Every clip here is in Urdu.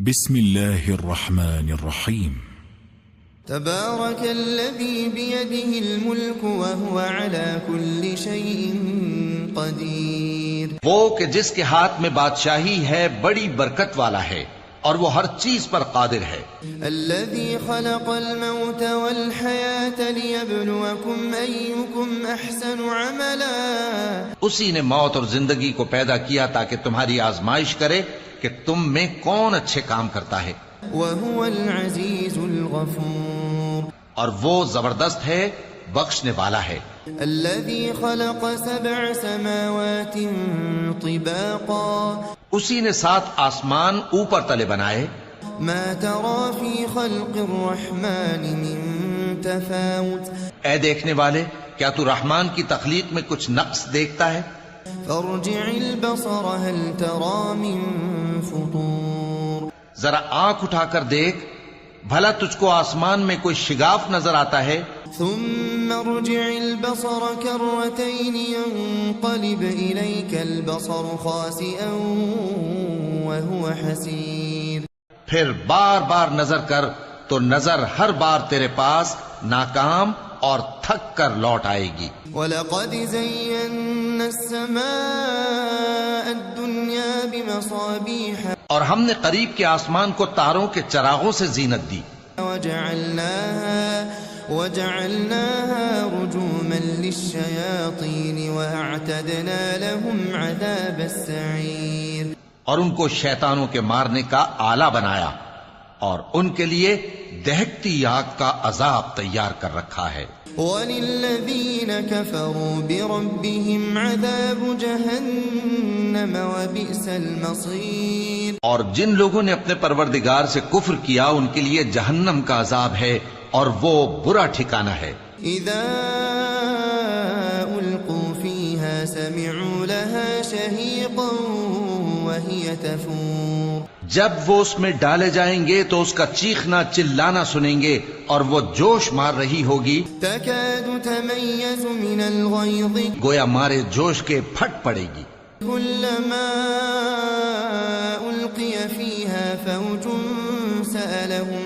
بسم الله الرحمن الرحيم. تبارك الذي بيده الملك وهو على كل شيء قدير. وہ کہ جس کے ہاتھ میں بادشاہی ہے بڑی برکت والا ہے اور وہ ہر چیز پر قادر ہے. الذي خلق الموت والحياة ليبلوكم أيكم أحسن عملا. اسی نے موت اور زندگی کو پیدا کیا تاکہ تمہاری آزمائش کرے کہ تم میں کون اچھے کام کرتا ہے. وهو العزيز الغفور. اور وہ زبردست ہے بخشنے والا ہے. الذي خلق 7 سماوات طباقا. اسی نے 7 آسمان اوپر تلے بنائے. ما ترى في خلق الرحمن من تفاوت. اے دیکھنے والے، کیا تو رحمان کی تخلیق میں کچھ نقص دیکھتا ہے؟ فارجع البصر هل ترى من فطور. ذرا آنکھ اٹھا کر دیکھ، بھلا تجھ کو آسمان میں کوئی شگاف نظر آتا ہے؟ ثم ارجع البصر كرتين ينقلب إليك البصر خاسئا وهو حسير. پھر بار بار نظر کر تو نظر ہر بار تیرے پاس ناکام اور تھک کر لوٹ آئے گی. وَلَقَدْ زَيَّنَّا السَّمَاءَ الدُّنْيَا بِمَصَابِيحَ. اور ہم نے قریب کے آسمان کو تاروں کے چراغوں سے زینت دی. وَجَعَلْنَاهَا رُجُومًا لِلشَّيَاطِينِ وَأَعْتَدْنَا لَهُمْ عَذَابَ السَّعِيرِ. اور ان کو شیطانوں کے مارنے کا آلہ بنایا اور ان کے لیے دہکتی آگ کا عذاب تیار کر رکھا ہے. وَلِلَّذِينَ كَفَرُوا بِرَبِّهِمْ عَذَابُ جَهَنَّمَ وَبِئْسَ الْمَصِيرُ. اور جن لوگوں نے اپنے پروردگار سے کفر کیا ان کے لیے جہنم کا عذاب ہے اور وہ برا ٹھکانہ ہے. اذا القوا فيها سمعوا لها شهيقا وهي تفور. جب وہ اس میں ڈالے جائیں گے تو اس کا چیخنا چلانا سنیں گے اور وہ جوش مار رہی ہوگی. تكاد تميز من الغيظ. گویا مارے جوش کے پھٹ پڑے گی. كلما ألقي فيها فوج سألهم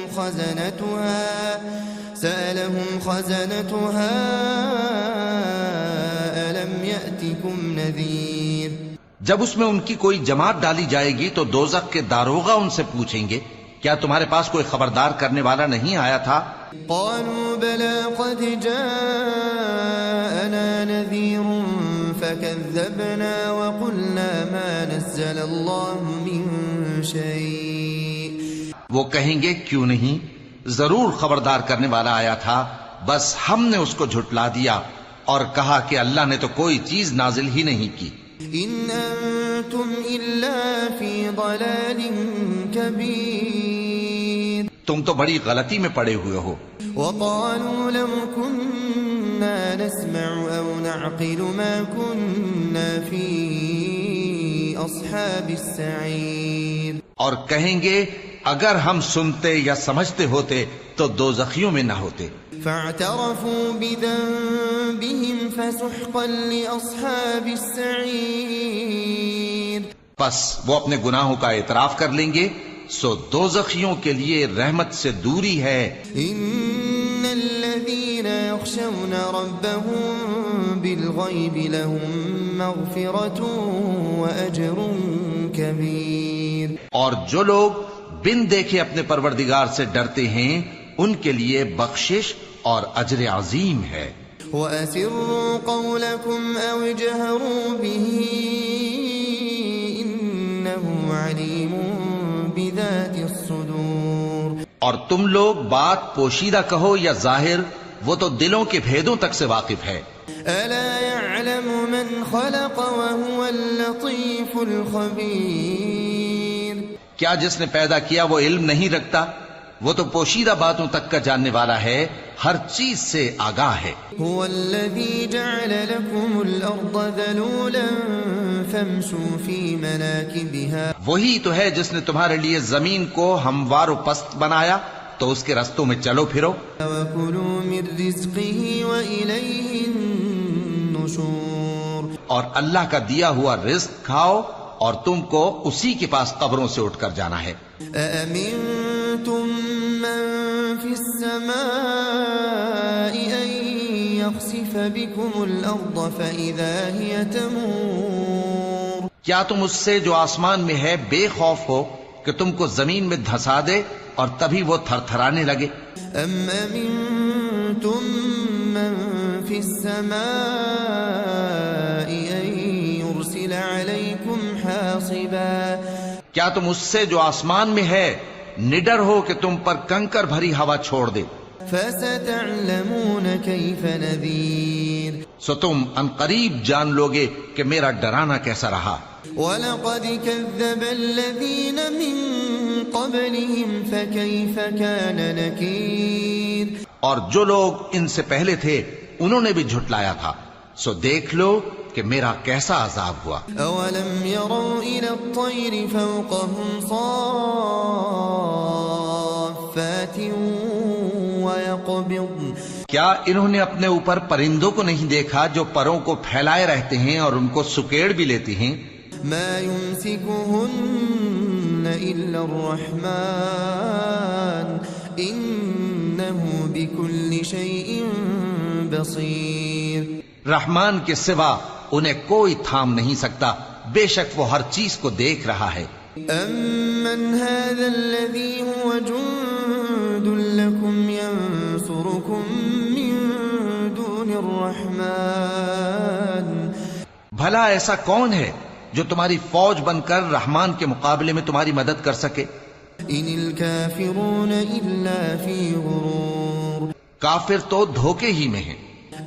خزنتها ألم يأتكم نذير. جب اس میں ان کی کوئی جماعت ڈالی جائے گی تو دوزخ کے داروغہ ان سے پوچھیں گے کیا تمہارے پاس کوئی خبردار کرنے والا نہیں آیا تھا؟ قالوا بلى قد جاءنا نذير فكذبنا وقلنا ما نزل الله من شيء. وہ کہیں گے کیوں نہیں، ضرور خبردار کرنے والا آیا تھا، بس ہم نے اس کو جھٹلا دیا اور کہا کہ اللہ نے تو کوئی چیز نازل ہی نہیں کی. ان انتم الا فی ضلال کبیر. تم تو بڑی غلطی میں پڑے ہوئے ہو. وقالوا لو كنا نسمع او نعقل ما كنا في اصحاب السعیر. اور کہیں گے اگر ہم سنتے یا سمجھتے ہوتے تو دوزخیوں میں نہ ہوتے. فاعترفوا بذنبهم فسحقا لأصحاب السعیر. پس وہ اپنے گناہوں کا اعتراف کر لیں گے سو دوزخیوں کے لیے رحمت سے دوری ہے. ان الذين يخشون ربهم بالغيب لهم مغفرة واجر كبير. اور جو لوگ بن دیکھے اپنے پروردگار سے ڈرتے ہیں ان کے لیے بخشش اور اجر عظیم ہے. وَأَسِرُّوا قَوْلَكُمْ أَوْ اجْهَرُوا بِهِ إِنَّهُ عَلِيمٌ بِذَاتِ الصُّدُورِ. اور تم لوگ بات پوشیدہ کہو یا ظاہر، وہ تو دلوں کے بھیدوں تک سے واقف ہے. أَلَا يَعْلَمُ مَنْ خَلَقَ وَهُوَ اللَّطِيفُ الْخَبِيرُ. کیا جس نے پیدا کیا وہ علم نہیں رکھتا؟ وہ تو پوشیدہ باتوں تک کا جاننے والا ہے، ہر چیز سے آگاہ ہے. هو الذي جعل لكم الأرض ذلولا فامشوا في مناكبها. وہی تو ہے جس نے تمہارے لیے زمین کو ہموار و پست بنایا تو اس کے رستوں میں چلو پھرو. وَكُلُوا مِن رِزْقِهِ وَإِلَيْهِ النُّشُورُ. اور اللہ کا دیا ہوا رزق کھاؤ اور تم کو اسی کے پاس قبروں سے اٹھ کر جانا ہے۔ أأمنتم من في السماء أن يخسف بكم الأرض فإذا هي تمور؟ کیا تم اس سے جو آسمان میں ہے بے خوف ہو کہ تم کو زمین میں دھسا دے اور تبھی وہ تھر تھرانے لگے؟ أم أمنتم من في السماء أن يرسل عليكم حاصبا؟ کیا تم اس سے جو آسمان میں ہے نڈر ہو کہ تم پر کنکر بھری ہوا چھوڑ دے؟ فستعلمون كيف نذير؟ سو تم ان قریب جان لوگے کہ میرا ڈرانا کیسا رہا۔ وَلَقَدْ كَذَّبَ الَّذِينَ مِن قَبْلِهِمْ فَكَيْفَ كَانَ نَكِيرِ؟ اور جو لوگ ان سے پہلے تھے انہوں نے بھی جھٹلایا تھا، سو دیکھ لو کہ میرا کیسا عذاب ہوا۔ أَوَلَمْ يَرَوْا إِلَى الطَّيْرِ فَوْقَهُمْ صَافَّاتٍ وَيَقْبِضْنَ؟ کیا انہوں نے اپنے اوپر پرندوں کو نہیں دیکھا جو پروں کو پھیلائے رہتے ہیں اور ان کو سکیڑ بھی لیتی ہیں؟ مَا يُمْسِكُهُنَّ إِلَّا الرَّحْمَنُ إِنَّهُ بِكُلِّ شَيْءٍ بَصِيرٌ۔ رحمان کے سوا انہیں کوئی تھام نہیں سکتا، بے شک وہ ہر چیز کو دیکھ رہا ہے۔ أَمَّنْ هَذَا الَّذِي هُوَ جُندٌ لَكُمْ يَنصُرُكُم مِّن دُونِ الرَّحْمَنِ؟ بھلا ایسا کون ہے جو تمہاری فوج بن کر رحمان کے مقابلے میں تمہاری مدد کر سکے؟ إِنِ الْكَافِرُونَ إِلَّا فِي غُرُورٍ۔ کافر تو دھوکے ہی میں ہیں۔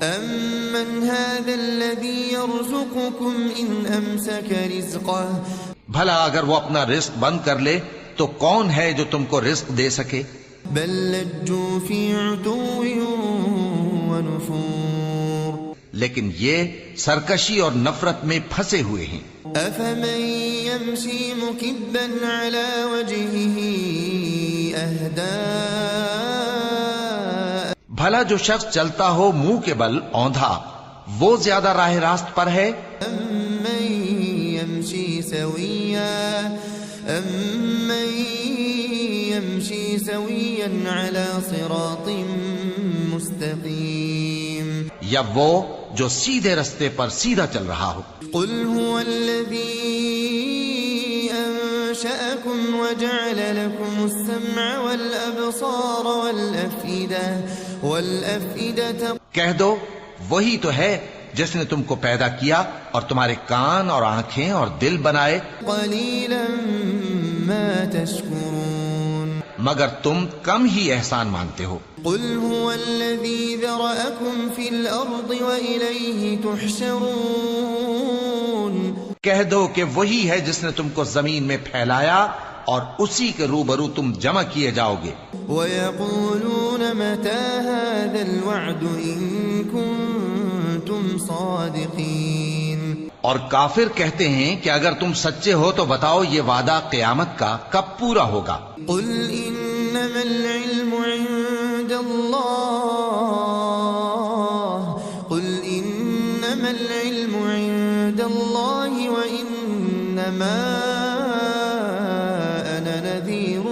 أَمَّنْ هَذَا الَّذِي يَرْزُقُكُمْ إِنْ أَمْسَكَ رِزْقَهُ؟ بھلا اگر وہ اپنا رزق بند کر لے تو کون ہے جو تم کو رزق دے سکے؟ بل لجوا في عتو ونفور۔ لیکن یہ سرکشی اور نفرت میں پھنسے ہوئے ہیں۔ أفمن يمشي مكبا على وجهه أهدى؟ بھلا جو شخص چلتا ہو منہ کے بل اوندھا وہ زیادہ راہ راست پر ہے؟ أمن يمشي سويا على صراط مستقيم؟ یا وہ جو سیدھے رستے پر سیدھا چل رہا ہو؟ قل هو الذي أنشأكم وجعل لكم السمع والأبصار والأفئدة۔ کہہ دو وہی تو ہے جس نے تم کو پیدا کیا اور تمہارے کان اور آنکھیں اور دل بنائے۔ قليلا ما تشكرون۔ مگر تم کم ہی احسان مانتے ہو۔ قل هو الذي ذرأكم في الأرض وإليه تحشرون۔ کہہ دو کہ وہی ہے جس نے تم کو زمین میں پھیلایا اور اسی کے روبرو تم جمع کیے جاؤ گے۔ وَيَقُولُونَ مَتَى هَذَا الْوَعْدُ إِن كُنتُمْ صَادِقِينَ۔ اور کافر کہتے ہیں کہ اگر تم سچے ہو تو بتاؤ یہ وعدہ قیامت کا کب پورا ہوگا؟ قُلْ إِنَّمَا الْعِلْمُ عِندَ اللَّهِ وَإِنَّمَا أَنَا نَذِيرٌ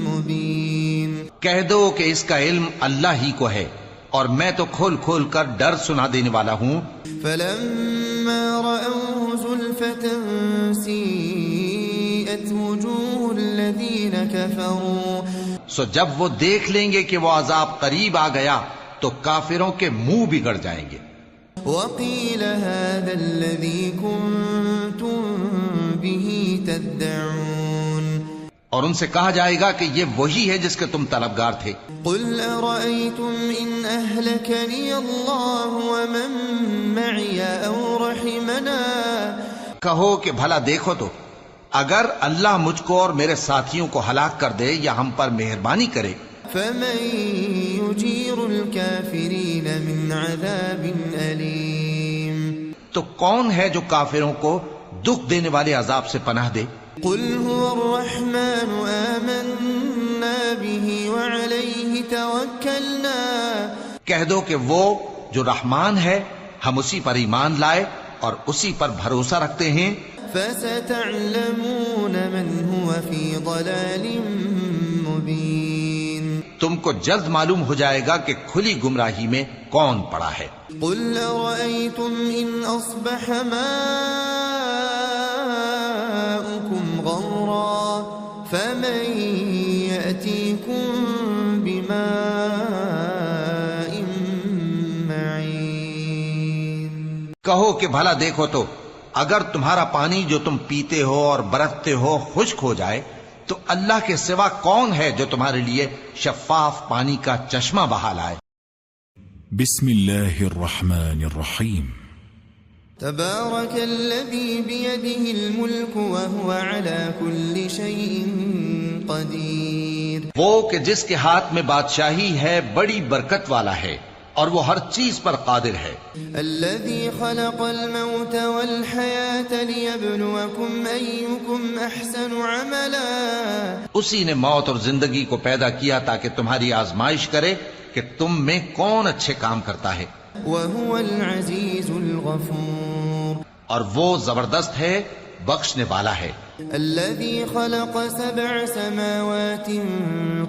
مُبِينٌ۔ کہہ دو کہ اس کا علم اللہ ہی کو ہے اور میں تو کھول کھول کر ڈر سنا دینے والا ہوں۔ فَلَمَّا رَأَوْهُ زُلْفَةً سِيئَتْ وُجُوهُ الَّذِينَ كَفَرُوا۔ سو جب وہ دیکھ لیں گے کہ وہ عذاب قریب آ گیا تو کافروں کے منہ بگڑ جائیں گے۔ وَقِيلَ هَذَا الَّذِي كُنتُم بِهِ تَدَّعُونَ۔ اور ان سے کہا جائے گا کہ یہ وہی ہے جس کے تم طلبگار تھے۔ قُلْ أَرَأَيْتُمْ إِنْ أَهْلَكَنِيَ اللَّهُ وَمَن مَّعِيَ أَوْ رَحِمَنَا۔ کہو کہ بھلا دیکھو تو اگر اللہ مجھ کو اور میرے ساتھیوں کو ہلاک کر دے یا ہم پر مہربانی کرے، فَمَن يُجِيرُ الْكَافِرِينَ مِنْ عَذَابٍ أَلِيمٍ۔ تو کون ہے جو کافروں کو دکھ دینے والے عذاب سے پناہ دے؟ قُلْ هُوَ الرَّحْمَنُ آمَنَّا بِهِ وَعَلَيْهِ تَوَكَّلْنَا۔ کہہ دو کہ وہ جو رحمان ہے ہم اسی پر ایمان لائے اور اسی پر بھروسہ رکھتے ہیں۔ فستعلمون من هو في ضلال مبين تم کو جلد معلوم ہو جائے گا کہ کھلی گمراہی میں کون پڑا ہے۔ قل أرأيتم إن أصبح ماؤكم غورا فمن يأتيكم بماء معين۔ کہو کہ بھلا دیکھو تو اگر تمہارا پانی جو تم پیتے ہو اور برتتے ہو خشک ہو جائے تو اللہ کے سوا کون ہے جو تمہارے لیے شفاف پانی کا چشمہ بہا لائے۔ بسم الله الرحمن الرحيم تبارك الذي بيده الملك وهو على كل شيء قدير۔ وہ کہ جس کے ہاتھ میں بادشاہی ہے بڑی برکت والا ہے اور وہ ہر چیز پر قادر ہے۔ الذي خلق الموت والحياة ليبلوكم أيكم أحسن عملا۔ اسی نے موت اور زندگی کو پیدا کیا تاکہ تمہاری آزمائش کرے کہ تم میں کون اچھے کام کرتا ہے۔ وهو العزيز الغفور۔ اور وہ زبردست ہے بخشنے والا ہے۔ الذي خلق 7 سماوات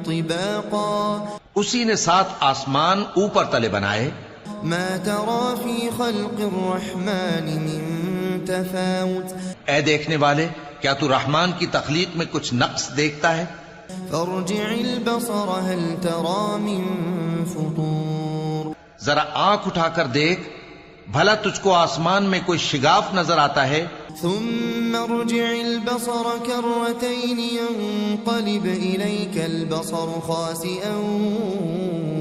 طباقا۔ اسی نے 7 آسمان اوپر تلے بنائے۔ ما ترى في خلق الرحمن من تفاوت۔ اے دیکھنے والے کیا تو رحمان کی تخلیق میں کچھ نقص دیکھتا ہے؟ فارجع البصر هل ترى من فطور۔ ذرا آنکھ اٹھا کر دیکھ بھلا تجھ کو آسمان میں کوئی شگاف نظر آتا ہے؟ ثم ارجع البصر كرتين ينقلب إليك البصر خاسئا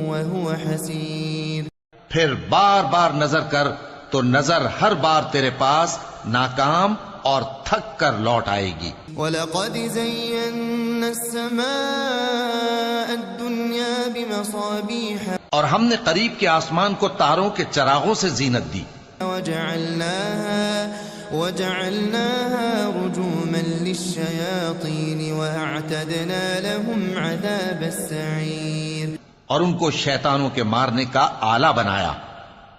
وهو حسير۔ پھر بار بار نظر کر تو نظر ہر بار تیرے پاس ناکام اور تھک کر لوٹ آئے گی۔ وَلَقَدْ زَيَّنَّا السَّمَاءَ الدُّنْيَا بِمَصَابِيحَ۔ اور ہم نے قریب کے آسمان کو تاروں کے چراغوں سے زینت دی۔ وَجَعَلْنَاهَا رُجُومًا لِلشَّيَاطِينِ وَأَعْتَدْنَا لَهُمْ عَذَابَ السَّعِيرِ۔ اور ان کو شیطانوں کے مارنے کا آلہ بنایا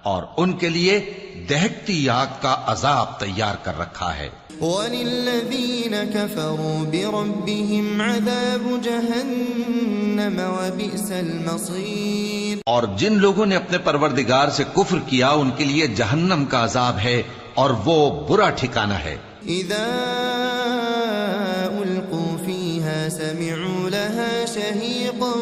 اور ان کے لیے دہکتی آگ کا عذاب تیار کر رکھا ہے۔ وَلِلَّذِينَ كَفَرُوا بِرَبِّهِمْ عَذَابُ جَهَنَّمَ وَبِئْسَ الْمَصِيرُ۔ اور جن لوگوں نے اپنے پروردگار سے کفر کیا ان کے لیے جہنم کا عذاب ہے اور وہ برا ٹھکانہ ہے۔ اذا القوا فيها سمعوا لها شهيقا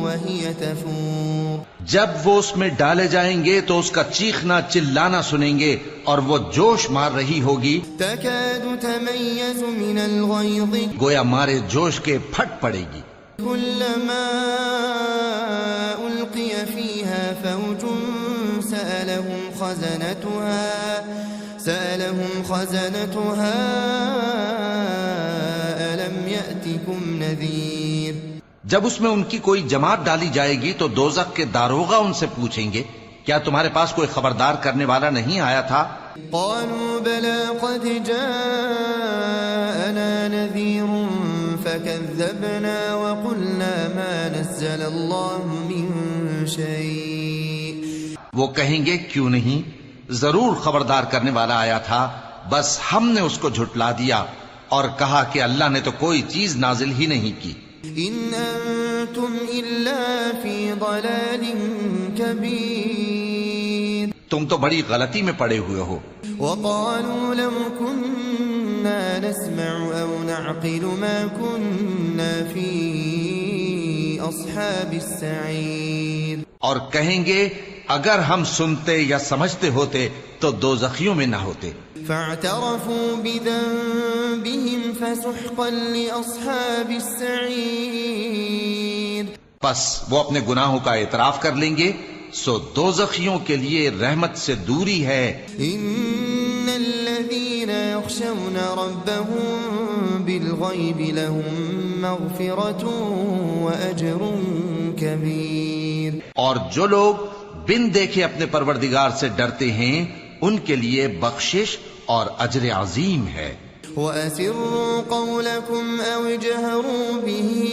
وهي تفور۔ جب وہ اس میں ڈالے جائیں گے تو اس کا چیخنا چلانا سنیں گے اور وہ جوش مار رہی ہوگی۔ تكاد تميز من الغيظ۔ گویا مارے جوش کے پھٹ پڑے گی۔ كلما ألقي فيها فوج سألهم خزنتها ألم يأتكم نذير۔ جب اس میں ان کی کوئی جماعت ڈالی جائے گی تو دوزخ کے داروغہ ان سے پوچھیں گے کیا تمہارے پاس کوئی خبردار کرنے والا نہیں آیا تھا؟ قالوا بلى قد جاءنا نذير فكذبنا وقلنا ما نزل الله من شيء۔ وہ کہیں گے کیوں نہیں، ضرور خبردار کرنے والا آیا تھا، بس ہم نے اس کو جھٹلا دیا اور کہا کہ اللہ نے تو کوئی چیز نازل ہی نہیں کی۔ ان انتم الا فی ضلال کبیر۔ تم تو بڑی غلطی میں پڑے ہوئے ہو۔ وقالوا لو كنا نسمع او نعقل ما كنا في اصحاب السعیر۔ اور کہیں گے اگر ہم سنتے یا سمجھتے ہوتے تو دوزخیوں میں نہ ہوتے۔ فاعترفوا بذنبهم فسحقا لاصحاب السعیر۔ پس وہ اپنے گناہوں کا اعتراف کر لیں گے، سو دوزخیوں کے لیے رحمت سے دوری ہے۔ ان الذين يخشون ربهم بالغيب لهم مغفرة واجر كبير۔ اور جو لوگ بن دیکھے اپنے پروردگار سے ڈرتے ہیں ان کے لیے بخشش اور اجر عظیم ہے۔ وَأَسِرُّوا قَوْلَكُمْ أَوْ اجْهَرُوا بِهِ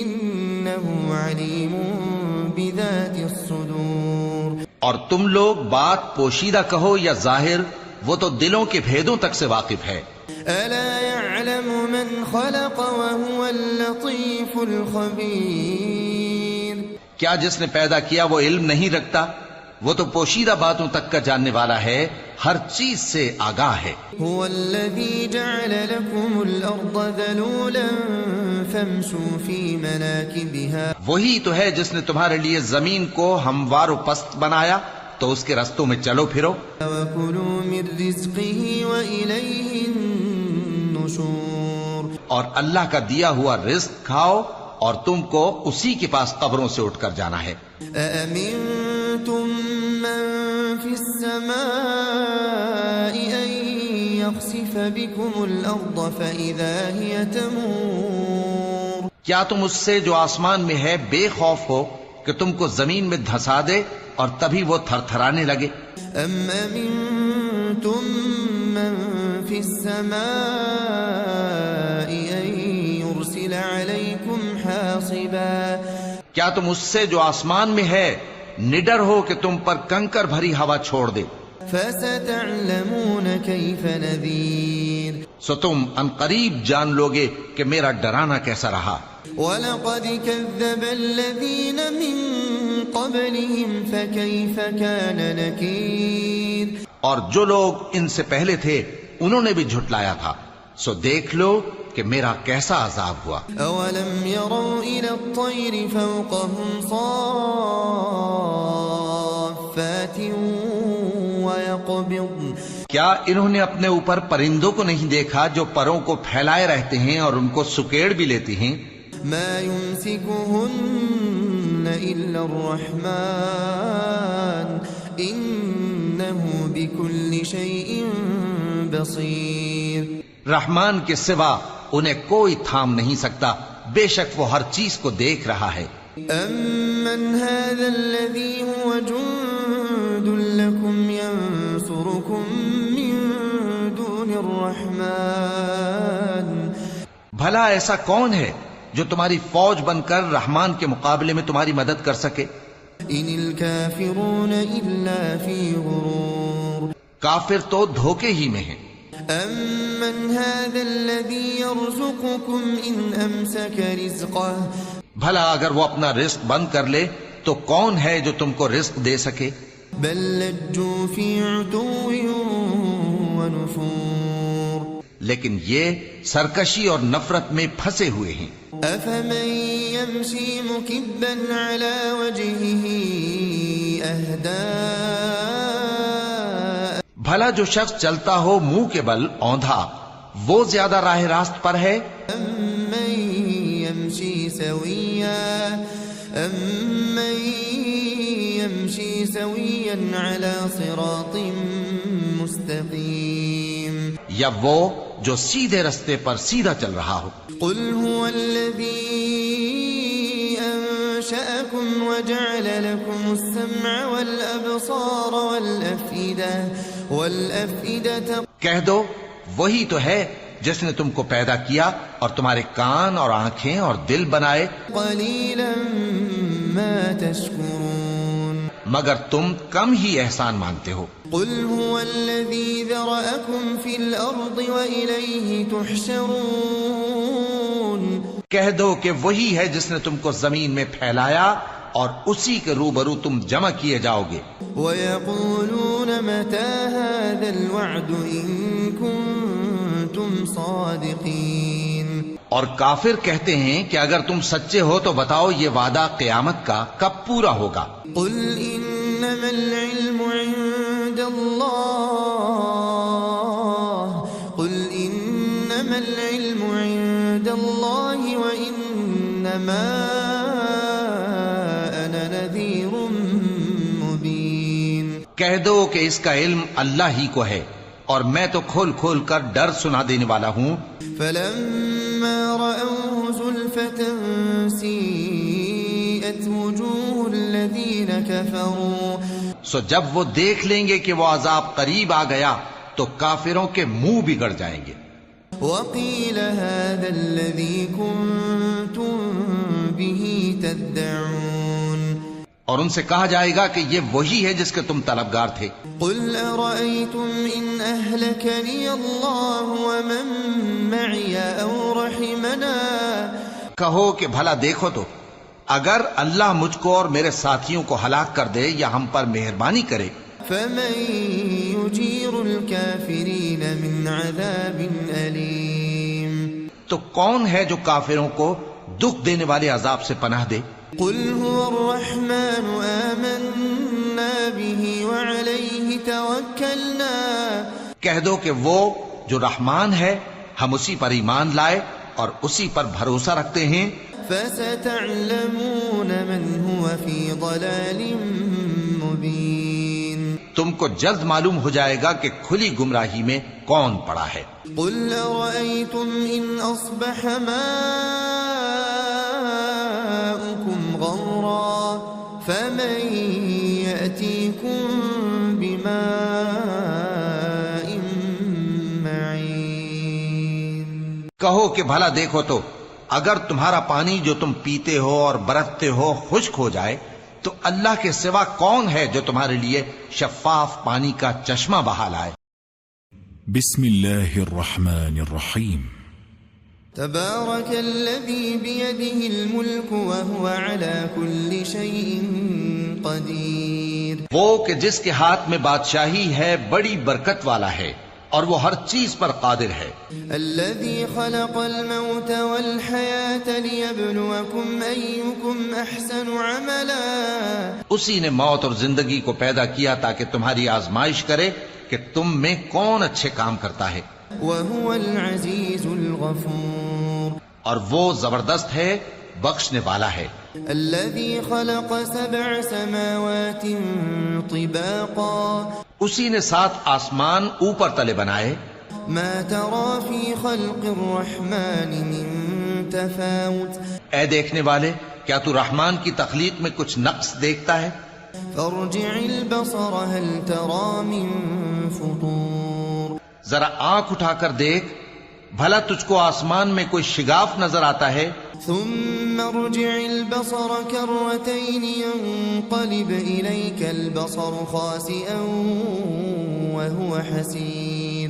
إِنَّهُ عَلِيمٌ بِذَاتِ الصُّدُورِ۔ اور تم لوگ بات پوشیدہ کہو یا ظاہر، وہ تو دلوں کے بھیدوں تک سے واقف ہے۔ ألا يعلم من خلق وهو اللطيف الخبير کیا جس نے پیدا کیا وہ علم نہیں رکھتا؟ وہ تو پوشیدہ باتوں تک کا جاننے والا ہے، ہر چیز سے آگاہ ہے۔ هو الذي جعل لكم الأرض ذلولا فامشوا في مناكبها وہی تو ہے جس نے تمہارے لیے زمین کو ہموار و پست بنایا، تو اس کے رستوں میں چلو پھرو۔ وكلوا من رزقه وإليه النشور اور اللہ کا دیا ہوا رزق کھاؤ، اور تم کو اسی کے پاس قبروں سے اٹھ کر جانا ہے۔ أأمنتم من في السماء أن يخسف بكم الأرض فإذا هي تمور کیا تم اس سے جو آسمان میں ہے بے خوف ہو کہ تم کو زمین میں دھسا دے اور تبھی وہ تھر تھرانے لگے؟ أم أمنتم من في السماء أن يرسل عليكم حاصبا کیا تم اس سے جو آسمان میں ہے نڈر ہو کہ تم پر کنکر بھری ہوا چھوڑ دے؟ فستعلمون كيف نذير سو تم ان قریب جان لوگے کہ میرا ڈرانا کیسا رہا۔ ولقد كذب الذين من قبلهم فكيف كان نكير اور جو لوگ ان سے پہلے تھے انہوں نے بھی جھٹلایا تھا، سو دیکھ لو کہ میرا کیسا عذاب ہوا۔ أولم يروا إلى الطير فوقهم صافات ويقبضن کیا انہوں نے اپنے اوپر پرندوں کو نہیں دیکھا جو پروں کو پھیلائے رہتے ہیں اور ان کو سکیڑ بھی لیتی ہیں؟ ما يمسكهن إلا الرحمن إنه بكل شيء بصير رحمان کے سوا انہیں کوئی تھام نہیں سکتا، بے شک وہ ہر چیز کو دیکھ رہا ہے۔ أَمَّنْ هَذَا الَّذِي هُوَ جُندٌ لَكُمْ يَنصُرُكُم مِّن دُونِ الرَّحْمَٰنِ بھلا ایسا کون ہے جو تمہاری فوج بن کر رحمان کے مقابلے میں تمہاری مدد کر سکے؟ إِنِ الْكَافِرُونَ إِلَّا فِي غُرُورٍ کافر تو دھوکے ہی میں ہیں۔ أَمَّنْ هَذَا الَّذِي يَرْزُقُكُمْ إِنْ أَمْسَكَ رِزْقَهُ بھلا اگر وہ اپنا رزق بند کر لے تو کون ہے جو تم کو رزق دے سکے؟ بل لجوا في عتو ونفور لیکن یہ سرکشی اور نفرت میں پھنسے ہوئے ہیں۔ أفمن يمشي مكبا على وجهه أهدى بھلا جو شخص چلتا ہو منہ کے بل اوندھا وہ زیادہ راہ راست پر ہے؟ أمن يمشي سويا على صراط مستقيم یا وہ جو سیدھے رستے پر سیدھا چل رہا ہو؟ قل هو الذي أنشأكم وجعل لكم السمع والأبصار والأفئدة کہہ دو وہی تو ہے جس نے تم کو پیدا کیا اور تمہارے کان اور آنکھیں اور دل بنائے، قليلا ما تشكرون مگر تم کم ہی احسان مانتے ہو۔ قل هو الذي ذرأكم في الأرض وإليه تحشرون کہہ دو کہ وہی ہے جس نے تم کو زمین میں پھیلایا اور اسی کے روبرو تم جمع کیے جاؤ گے۔ ويقولون متى هذا الوعد إن كنتم صادقين اور کافر کہتے ہیں کہ اگر تم سچے ہو تو بتاؤ یہ وعدہ قیامت کا کب پورا ہوگا؟ قل إنما العلم عند الله قل إنما العلم عند الله وإنما أنا نذير مبين کہہ دو کہ اس کا علم اللہ ہی کو ہے اور میں تو کھول کھول کر ڈر سنا دینے والا ہوں۔ فلما رأوه زلفة سيئت وجوه الذين كفروا سو جب وہ دیکھ لیں گے کہ وہ عذاب قریب آ گیا تو کافروں کے منہ بگڑ جائیں گے۔ وقيل هذا الذي كنتم به تدعون اور ان سے کہا جائے گا کہ یہ وہی ہے جس کے تم طلبگار تھے۔ قل أرأيتم إن أهلكني الله ومن معي أو رحمنا کہو کہ بھلا دیکھو تو اگر اللہ مجھ کو اور میرے ساتھیوں کو ہلاک کر دے یا ہم پر مہربانی کرے فمن يجير الكافرين من عذاب أليم تو کون ہے جو کافروں کو دکھ دینے والے عذاب سے پناہ دے؟ قل هو الرحمن آمنا به وعليه توكلنا کہہ دو کہ وہ جو رحمان ہے ہم اسی پر ایمان لائے اور اسی پر بھروسہ رکھتے ہیں۔ فستعلمون من هو في ضلال مبين تم کو جلد معلوم ہو جائے گا کہ کھلی گمراہی میں کون پڑا ہے۔ قل أرأيتم إن أصبح ماؤكم غورا فمن يأتيكم بماء معين کہو کہ بھلا دیکھو تو اگر تمہارا پانی جو تم پیتے ہو اور برتتے ہو خشک ہو جائے تو اللہ کے سوا کون ہے جو تمہارے لیے شفاف پانی کا چشمہ بہا لائے؟ بسم الله الرحمن الرحيم تبارك الذي بيده الملك وهو على كل شيء قدير وہ کہ جس کے ہاتھ میں بادشاہی ہے بڑی برکت والا ہے اور وہ ہر چیز پر قادر ہے۔ الذي خلق الموت والحياة ليبلوكم أيكم أحسن عملا اسی نے موت اور زندگی کو پیدا کیا تاکہ تمہاری آزمائش کرے کہ تم میں کون اچھے کام کرتا ہے، وهو العزيز الغفور اور وہ زبردست ہے بخشنے والا ہے۔ الذي خلق 7 سماوات طباقا اسی نے 7 آسمان اوپر تلے بنائے۔ ما ترى في خلق الرحمن من تفاوت اے دیکھنے والے کیا تو رحمان کی تخلیق میں کچھ نقص دیکھتا ہے؟ فارجع البصر هل ترى من فطور ذرا آنکھ اٹھا کر دیکھ بھلا تجھ کو آسمان میں کوئی شگاف نظر آتا ہے؟ ثم ارجع البصر كرتين ينقلب إليك البصر خاسئا وهو حسير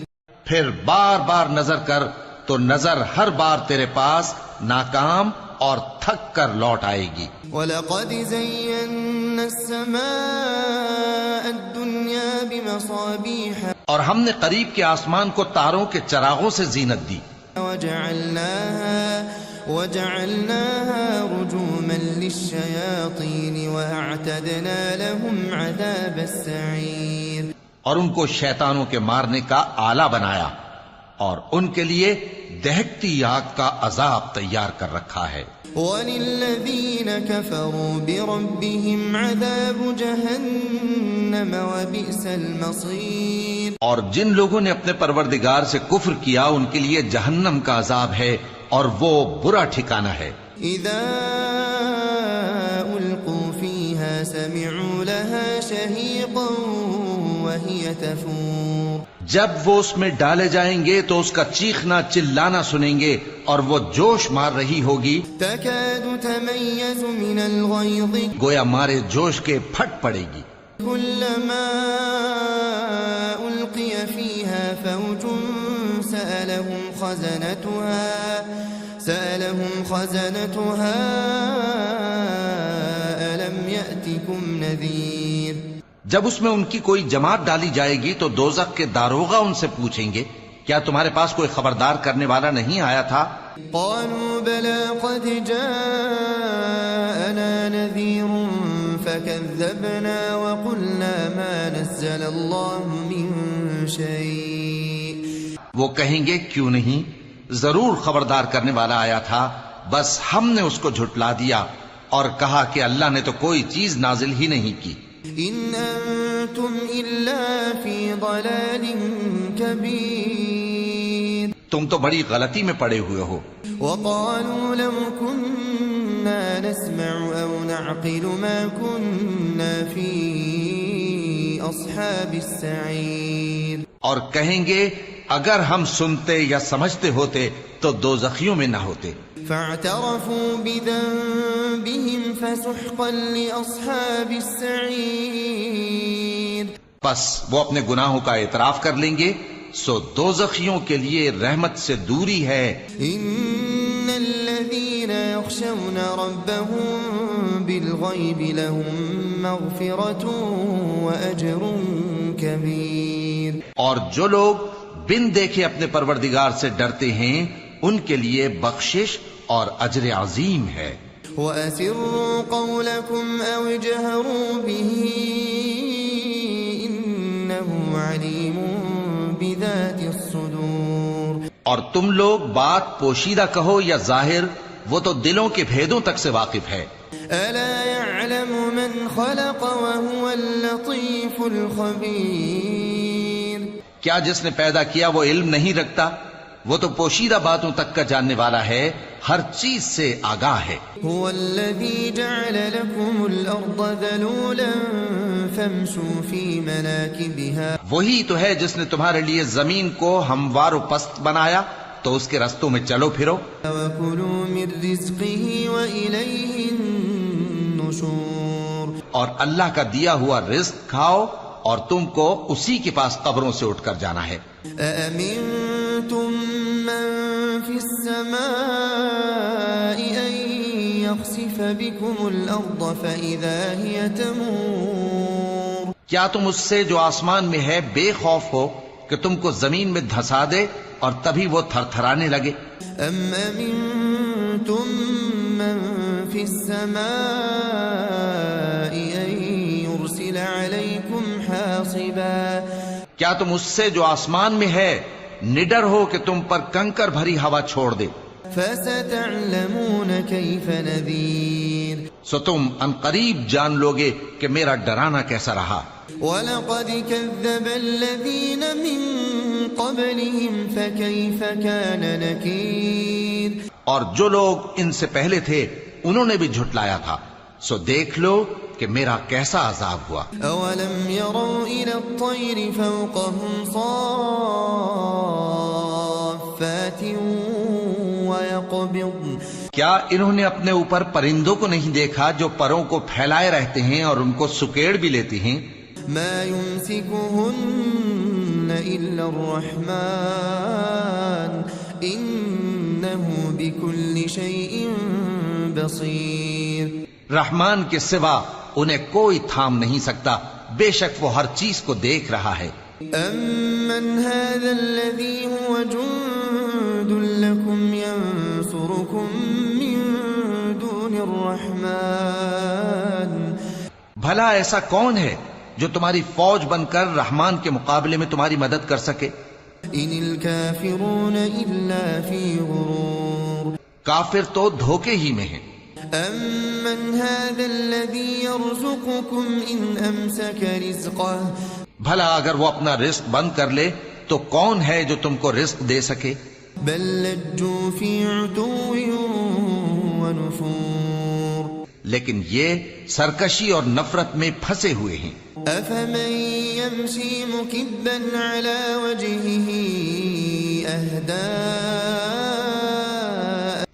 پھر بار بار نظر کر تو نظر ہر بار تیرے پاس ناکام اور تھک کر لوٹ آئے گی۔ وَلَقَدْ زَيَّنَّا السَّمَاءَ الدُّنْيَا بِمَصَابِيحَ اور ہم نے قریب کے آسمان کو تاروں کے چراغوں سے زینت دی، وَجَعَلْنَاهَا رُجُومًا لِلشَّيَاطِينِ وَأَعْتَدْنَا لَهُمْ عَذَابَ السَّعِيرِ اور ان کو شیطانوں کے مارنے کا آلہ بنایا اور ان کے لیے دہکتی آگ کا عذاب تیار کر رکھا ہے۔ وَلِلَّذِينَ كَفَرُوا بِرَبِّهِمْ عَذَابُ جَهَنَّمَ وَبِئْسَ الْمَصِيرُ اور جن لوگوں نے اپنے پروردگار سے کفر کیا ان کے لیے جہنم کا عذاب ہے اور وہ برا ٹھکانہ ہے۔ إِذَا أُلْقُوا فِيهَا سَمِعُوا لَهَا شَهِيقًا وَهِيَ تَفُورُ جب وہ اس میں ڈالے جائیں گے تو اس کا چیخنا چلانا سنیں گے اور وہ جوش مار رہی ہوگی، تَكَادُ تَمَيَّزُ مِنَ الْغَيْظِ گویا مارے جوش کے پھٹ پڑے گی۔ كُلَّمَا أُلْقِيَ فِيهَا فَوْجٌ سَأَلَهُمْ خَزَنَتُهَا أَلَمْ يَأْتِكُمْ نَذِيرٌ جب اس میں ان کی کوئی جماعت ڈالی جائے گی تو دوزخ کے داروغہ ان سے پوچھیں گے کیا تمہارے پاس کوئی خبردار کرنے والا نہیں آیا تھا؟ قالوا بلى قد جاءنا نذير فكذبنا وقلنا ما نزل الله من شيء وہ کہیں گے کیوں نہیں، ضرور خبردار کرنے والا آیا تھا، بس ہم نے اس کو جھٹلا دیا اور کہا کہ اللہ نے تو کوئی چیز نازل ہی نہیں کی۔ ان انتم الا فی ضلال کبیر تم تو بڑی غلطی میں پڑے ہوئے ہو۔ وقالوا لو كنا نسمع او نعقل ما كنا في اصحاب السعیر اور کہیں گے اگر ہم سنتے یا سمجھتے ہوتے تو دوزخیوں میں نہ ہوتے. فاعترفوا بذنبهم فسحقا لأصحاب السعير. پس وہ اپنے گناہوں کا اعتراف کر لیں گے، سو دوزخیوں کے لیے رحمت سے دوری ہے. ان الذين يخشون ربهم بالغيب لهم مغفرة واجر كبير. اور جو لوگ بن دیکھے اپنے پروردگار سے ڈرتے ہیں ان کے لیے بخشش اور اجر عظیم ہے. وَأَسِرُّوا قَوْلَكُمْ أَوْ اجْهَرُوا بِهِ إِنَّهُ عَلِيمٌ بِذَاتِ الصُّدُورِ. اور تم لوگ بات پوشیدہ کہو یا ظاہر، وہ تو دلوں کے بھیدوں تک سے واقف ہے. أَلَا يَعْلَمُ مَنْ خَلَقَ وَهُوَ اللَّطِيفُ الْخَبِيرُ. کیا جس نے پیدا کیا وہ علم نہیں رکھتا؟ وہ تو پوشیدہ باتوں تک کا جاننے والا ہے، ہر چیز سے آگاہ ہے. هو الذي جعل لكم الأرض ذلولا فامشوا في مناكبها. وہی تو ہے جس نے تمہارے لیے زمین کو ہموار و پست بنایا، تو اس کے رستوں میں چلو پھرو. وَكُلُوا مِن رِزْقِهِ وَإِلَيْهِ النُّشُورُ. اور اللہ کا دیا ہوا رزق کھاؤ اور تم کو اسی کے پاس قبروں سے اٹھ کر جانا ہے. أَأَمِنتُم مَّن فِي السَّمَاءِ أَن يَخْسِفَ بِكُمُ الْأَرْضَ فَإِذَا هِيَ تَمُورُ. کیا تم اس سے جو آسمان میں ہے بے خوف ہو کہ تم کو زمین میں دھسا دے اور تبھی وہ تھر تھرانے لگے؟ أَمْ أَمِنتُم مَّن فِي السَّمَاءِ أَن يُرْسِلَ عَلَيْكُمْ حَاصِبًا. کیا تم اس سے جو آسمان میں ہے نڈر ہو کہ تم پر کنکر بھری ہوا چھوڑ دے؟ فَسَتَعْلَمُونَ كَيْفَ نَذِيرٌ. سو تم عنقریب جان لوگے کہ میرا ڈرانا کیسا رہا. وَلَقَدْ كَذَّبَ الَّذِينَ مِن قَبْلِهِمْ فَكَيْفَ كَانَ نَكِيرٌ. اور جو لوگ ان سے پہلے تھے انہوں نے بھی جھٹلایا تھا، سو دیکھ لو کہ میرا کیسا عذاب ہوا. أَوَلَمْ يَرَوْا إِلَى الطَّيْرِ فَوْقَهُمْ صَافَّاتٍ وَيَقْبِضْنَ. کیا انہوں نے اپنے اوپر پرندوں کو نہیں دیکھا جو پروں کو پھیلائے رہتے ہیں اور ان کو سکیڑ بھی لیتی ہیں؟ مَا يُمْسِكُهُنَّ إِلَّا الرَّحْمَنُ إِنَّهُ بِكُلِّ شَيْءٍ بَصِيرٌ. رحمان کے سوا انہیں کوئی تھام نہیں سکتا، بے شک وہ ہر چیز کو دیکھ رہا ہے. أَمَّنْ هَذَا الَّذِي هُوَ جُندٌ لَكُمْ يَنصُرُكُم مِّن دُونِ الرَّحْمَنِ. بھلا ایسا کون ہے جو تمہاری فوج بن کر رحمان کے مقابلے میں تمہاری مدد کر سکے؟ إِنِ الْكَافِرُونَ إِلَّا فِي غُرُورٍ. کافر تو دھوکے ہی میں ہیں. أَمَّنْ هَذَا الَّذِي يَرْزُقُكُمْ إِنْ أَمْسَكَ رِزْقَهُ. بھلا اگر وہ اپنا رزق بند کر لے تو کون ہے جو تم کو رزق دے سکے؟ بل لجوا في عتو ونفور. لیکن یہ سرکشی اور نفرت میں پھنسے ہوئے ہیں. أفمن يمشي مكبا على وجهه أهدى.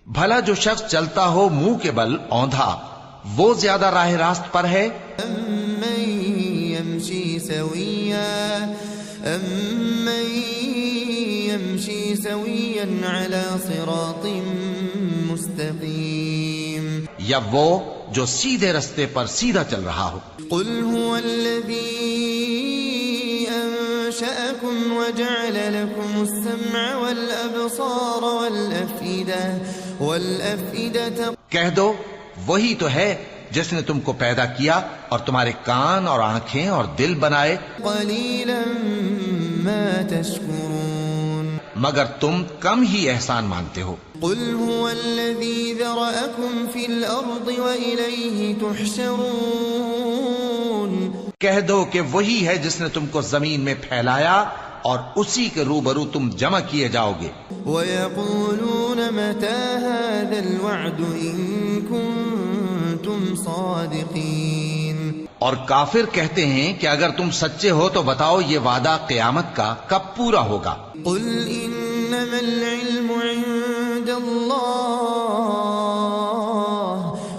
بھلا جو شخص چلتا ہو منہ کے بل اوندھا، وہ زیادہ راہ راست پر ہے؟ أمن يمشي سويا على صراط مستقيم. یا وہ جو سیدھے رستے پر سیدھا چل رہا ہو. قل هو الذي أنشأكم وجعل لكم السمع والأبصار والأفئدة. کہہ دو وہی تو ہے جس نے تم کو پیدا کیا اور تمہارے کان اور آنکھیں اور دل بنائے. قليلا ما تشكرون. مگر تم کم ہی احسان مانتے ہو. قل هو الذي ذرأكم في الأرض وإليه تحشرون. کہہ دو کہ وہی ہے جس نے تم کو زمین میں پھیلایا اور اسی کے روبرو تم جمع کیے جاؤ گے. وَيَقُولُونَ مَتَى هَذَا الْوَعْدُ إِن كُنتُمْ صَادِقِينَ. اور کافر کہتے ہیں کہ اگر تم سچے ہو تو بتاؤ یہ وعدہ قیامت کا کب پورا ہوگا؟ قل انما العلم عند اللہ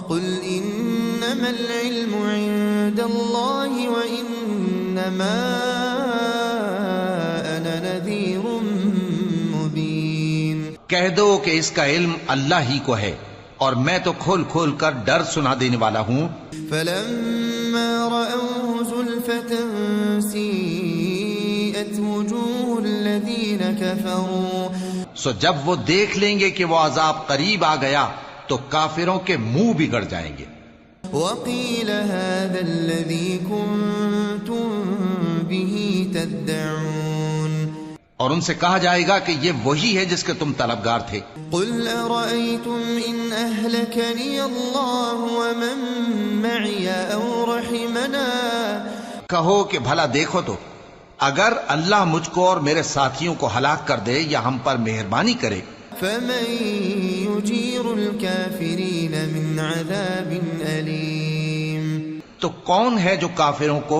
قل انما العلم عند اللہ وانما انا نذیر مبین۔ کہہ دو کہ اس کا علم اللہ ہی کو ہے اور میں تو کھول کھول کر ڈر سنا دینے والا ہوں۔ فلما رأوه زلفة سیئت وجوه الذین کفروا، سو جب وہ دیکھ لیں گے کہ وہ عذاب قریب آ گیا تو کافروں کے منہ بگڑ جائیں گے۔ وقیل هذا الذی کنتم به تدعون، اور ان سے کہا جائے گا کہ یہ وہی ہے جس کے تم طلبگار تھے۔ قل ارأيتم ان اهلكني الله ومن معي او رحمنا، کہو کہ بھلا دیکھو تو اگر اللہ مجھ کو اور میرے ساتھیوں کو ہلاک کر دے یا ہم پر مہربانی کرے، فمن يجير الكافرين من عذاب أليم، تو کون ہے جو کافروں کو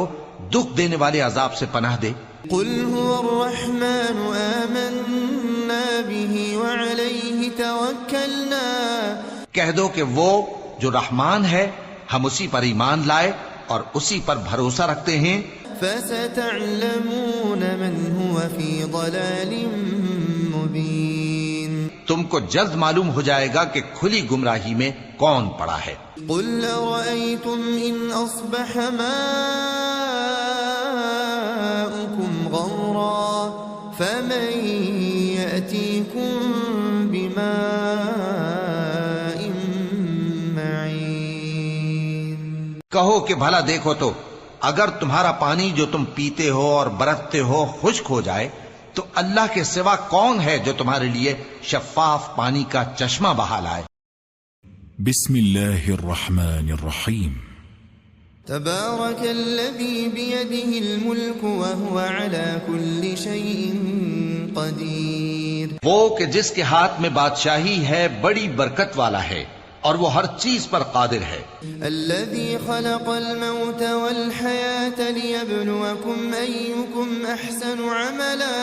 دکھ دینے والے عذاب سے پناہ دے؟ قل هو الرحمن آمنا به وعليه توكلنا، کہہ دو کہ وہ جو رحمان ہے ہم اسی پر ایمان لائے اور اسی پر بھروسہ رکھتے ہیں۔ فستعلمون من هو في ضلال مبين، تم کو جلد معلوم ہو جائے گا کہ کھلی گمراہی میں کون پڑا ہے۔ قل أرأيتم إن أصبح ماؤكم غورا فمن يأتيكم بماء معين، کہو کہ بھلا دیکھو تو اگر تمہارا پانی جو تم پیتے ہو اور برتتے ہو خشک ہو جائے تو اللہ کے سوا کون ہے جو تمہارے لیے شفاف پانی کا چشمہ بہا لائے؟ بسم اللہ الرحمن الرحیم۔ تبارك الذي بيده الملك وهو على كل شيء قدير، وہ کہ جس کے ہاتھ میں بادشاہی ہے بڑی برکت والا ہے اور وہ ہر چیز پر قادر ہے۔ الذي خلق الموت والحياة ليبلوكم أيكم أحسن عملا،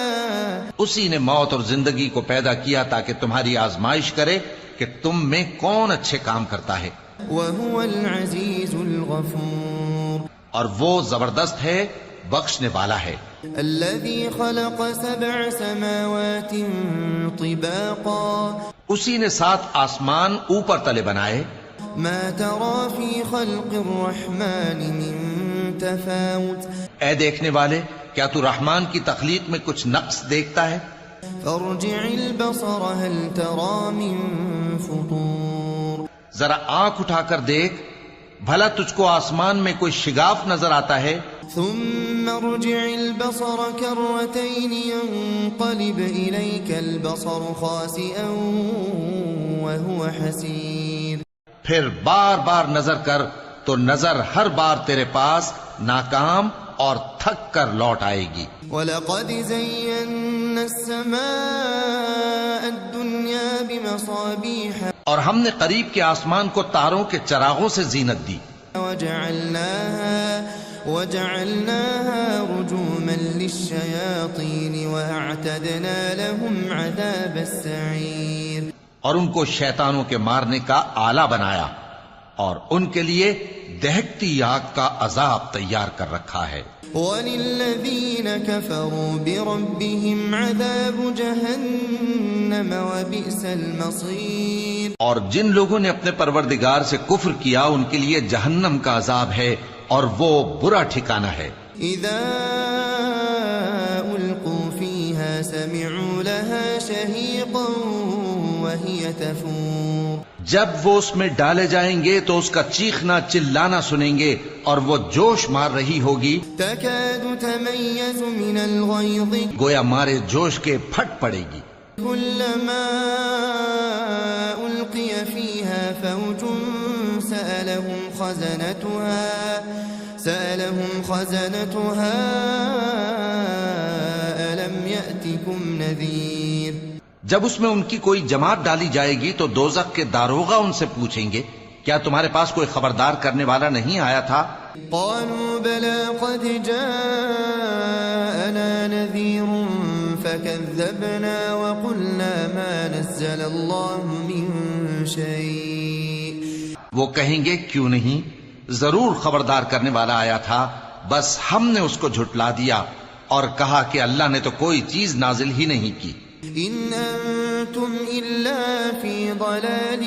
اسی نے موت اور زندگی کو پیدا کیا تاکہ تمہاری آزمائش کرے کہ تم میں کون اچھے کام کرتا ہے، وهو العزيز الغفور، اور وہ زبردست ہے بخشنے والا ہے۔ الذي خلق 7 سماوات طباقا، اسی نے 7 آسمان اوپر تلے بنائے۔ ما ترى في خلق الرحمن من تفاوت، اے دیکھنے والے کیا تو رحمان کی تخلیق میں کچھ نقص دیکھتا ہے؟ فارجع البصر هل ترى من فطور، ذرا آنکھ اٹھا کر دیکھ بھلا تجھ کو آسمان میں کوئی شگاف نظر آتا ہے؟ ثم ارجع البصر كرتين ينقلب إليك البصر خاسئا وهو حسير، پھر بار بار نظر کر تو نظر ہر بار تیرے پاس ناکام اور تھک کر لوٹ آئے گی۔ وَلَقَدْ زَيَّنَّا السَّمَاءَ الدُّنْيَا بِمَصَابِيحَ، اور ہم نے قریب کے آسمان کو تاروں کے چراغوں سے زینت دی، وَجَعَلْنَاهَا رُجُومًا لِلشَّيَاطِينِ وَأَعْتَدْنَا لَهُمْ عَذَابَ السَّعِيرِ، اور ان کو شیطانوں کے مارنے کا آلہ بنایا اور ان کے لیے دہکتی آگ کا عذاب تیار کر رکھا ہے۔ وَلِلَّذِينَ كَفَرُوا بِرَبِّهِمْ عَذَابُ جَهَنَّمَ وَبِئْسَ الْمَصِيرُ، اور جن لوگوں نے اپنے پروردگار سے کفر کیا ان کے لیے جہنم کا عذاب ہے اور وہ برا ٹھکانہ ہے۔ إِذَا أُلْقُوا فِيهَا سَمِعُوا لَهَا شَهِيقًا وَهِيَ تَفُورُ، جب وہ اس میں ڈالے جائیں گے تو اس کا چیخنا چلانا سنیں گے اور وہ جوش مار رہی ہوگی، تَكَادُ تَمَيَّزُ مِنَ الْغَيْظِ، گویا مارے جوش کے پھٹ پڑے گی۔ كُلَّمَا أُلْقِيَ فِيهَا فَوْجٌ سَأَلَهُمْ خَزَنَتُهَا أَلَمْ يَأْتِكُمْ نَذِيرٌ، جب اس میں ان کی کوئی جماعت ڈالی جائے گی تو دوزخ کے داروغہ ان سے پوچھیں گے کیا تمہارے پاس کوئی خبردار کرنے والا نہیں آیا تھا؟ قالوا بلى قد جاءنا نذير فكذبنا وقلنا ما نزل الله من شيء. وہ کہیں گے کیوں نہیں، ضرور خبردار کرنے والا آیا تھا، بس ہم نے اس کو جھٹلا دیا اور کہا کہ اللہ نے تو کوئی چیز نازل ہی نہیں کی. ان انتم الا فی ضلال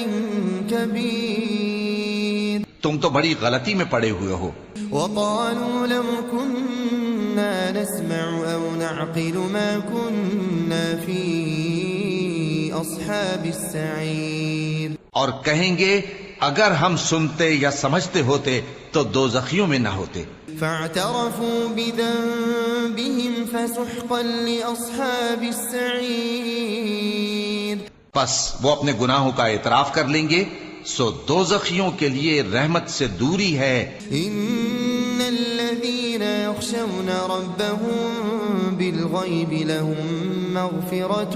کبیر. تم تو بڑی غلطی میں پڑے ہوئے ہو. وقالوا لو كنا نسمع او نعقل ما كنا في اصحاب السعير. اور کہیں گے اگر ہم سنتے یا سمجھتے ہوتے تو دوزخیوں میں نہ ہوتے. فاعترفوا بذنبهم فسحقا لاصحاب السعير. پس وہ اپنے گناہوں کا اعتراف کر لیں گے، سو دوزخیوں کے لیے رحمت سے دوری ہے. ان الذين يخشون ربهم بالغيب لهم مغفرة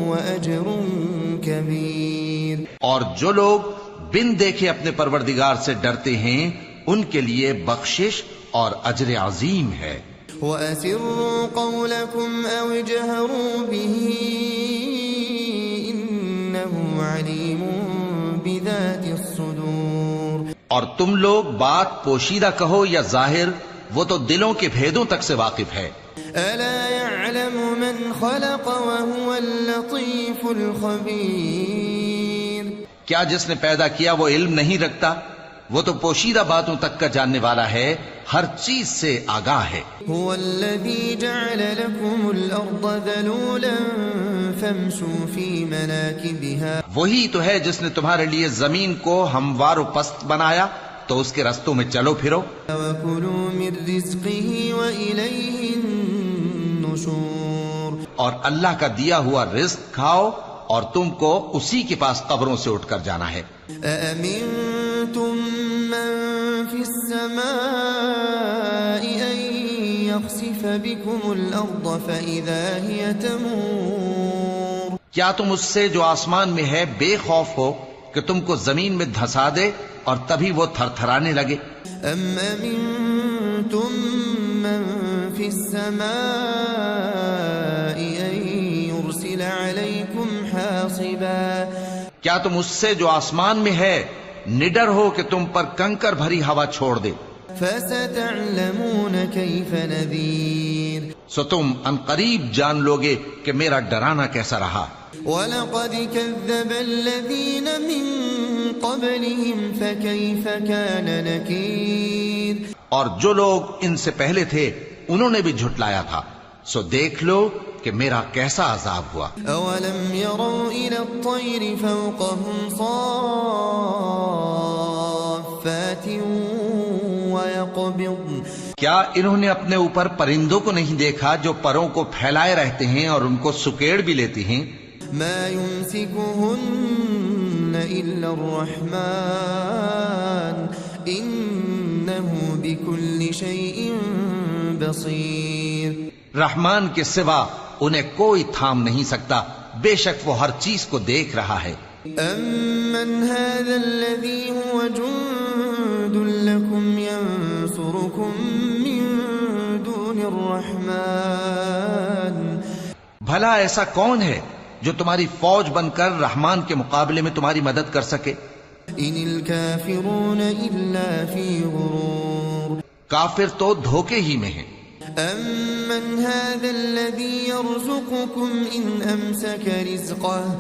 واجر كبير. اور جو لوگ بن دیکھے اپنے پروردگار سے ڈرتے ہیں ان کے لیے بخشش اور اجر عظیم ہے. وَأَسِرُّوا قَوْلَكُمْ أَوْ اجْهَرُوا بِهِ إِنَّهُ عَلِيمٌ بِذَاتِ الصُّدُورِ. اور تم لوگ بات پوشیدہ کہو یا ظاہر، وہ تو دلوں کے بھیدوں تک سے واقف ہے. أَلَا يَعْلَمُ مَنْ خَلَقَ وَهُوَ اللَّطِيفُ الْخَبِيرُ. کیا جس نے پیدا کیا وہ علم نہیں رکھتا؟ وہ تو پوشیدہ باتوں تک کا جاننے والا ہے، ہر چیز سے آگاہ ہے. هو الذي جعل لكم الأرض ذلولا فامشوا في مناكبها. وہی تو ہے جس نے تمہارے لیے زمین کو ہموار و پست بنایا، تو اس کے رستوں میں چلو پھرو. وَكُلُوا مِن رِزْقِهِ وَإِلَيْهِ النُّشُورُ. اور اللہ کا دیا ہوا رزق کھاؤ اور تم کو اسی کے پاس قبروں سے اٹھ کر جانا ہے. أَأَمِنتُم مَّن فِي السَّمَاءِ أَن يَخْسِفَ بِكُمُ الْأَرْضَ فَإِذَا هِيَ تَمُورُ. کیا تم اس سے جو آسمان میں ہے بے خوف ہو کہ تم کو زمین میں دھسا دے اور تبھی وہ تھر تھرانے لگے؟ أَمْ أَمِنتُم مَّن فِي السَّمَاءِ أَن يُرْسِلَ عَلَيْكُمْ حَاصِبًا. کیا تم اس سے جو آسمان میں ہے نڈر ہو کہ تم پر کنکر بھری ہوا چھوڑ دے؟ فَسَتَعْلَمُونَ كَيْفَ نَذِيرٌ. سو تم ان قریب جان لوگے کہ میرا ڈرانا کیسا رہا. وَلَقَدْ كَذَّبَ الَّذِينَ مِن قَبْلِهِمْ فَكَيْفَ كَانَ نَكِيرٌ. اور جو لوگ ان سے پہلے تھے انہوں نے بھی جھٹلایا تھا، سو دیکھ لو کہ میرا کیسا عذاب ہوا. أَوَلَمْ يَرَوْا إِلَى الطَّيْرِ فَوْقَهُمْ صَافَّاتٍ وَيَقْبِضْنَ. کیا انہوں نے اپنے اوپر پرندوں کو نہیں دیکھا جو پروں کو پھیلائے رہتے ہیں اور ان کو سکیڑ بھی لیتی ہیں؟ مَا يُمْسِكُهُنَّ إِلَّا الرَّحْمَنُ إِنَّهُ بِكُلِّ شَيْءٍ بَصِيرٌ. رحمان کے سوا انہیں کوئی تھام نہیں سکتا، بے شک وہ ہر چیز کو دیکھ رہا ہے. أَمَّنْ هَذَا الَّذِي هُوَ جُندٌ لَكُمْ يَنصُرُكُم مِّن دُونِ الرَّحْمَنِ. بھلا ایسا کون ہے جو تمہاری فوج بن کر رحمان کے مقابلے میں تمہاری مدد کر سکے؟ إِنِ الْكَافِرُونَ إِلَّا فِي غُرُورٍ. کافر تو دھوکے ہی میں ہیں. أَمَّنْ هَذَا الَّذِي يَرْزُقُكُمْ إِنْ أَمْسَكَ رِزْقَهُ.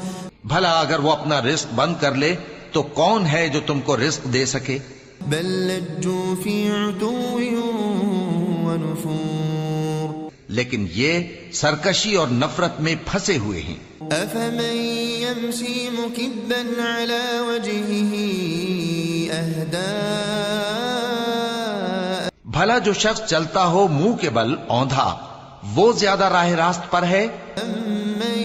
بھلا اگر وہ اپنا رزق بند کر لے تو کون ہے جو تم کو رزق دے سکے؟ بَل لَجُّوا فِي عُتُوٍّ وَنُفُورٍ. لیکن یہ سرکشی اور نفرت میں پھنسے ہوئے ہیں. أَفَمَن يَمْشِي مُكِبًّا عَلَى وَجْهِهِ أَهْدَىٰ. بھلا جو شخص چلتا ہو منہ کے بل اوندھا، وہ زیادہ راہ راست پر ہے؟ أَمَّن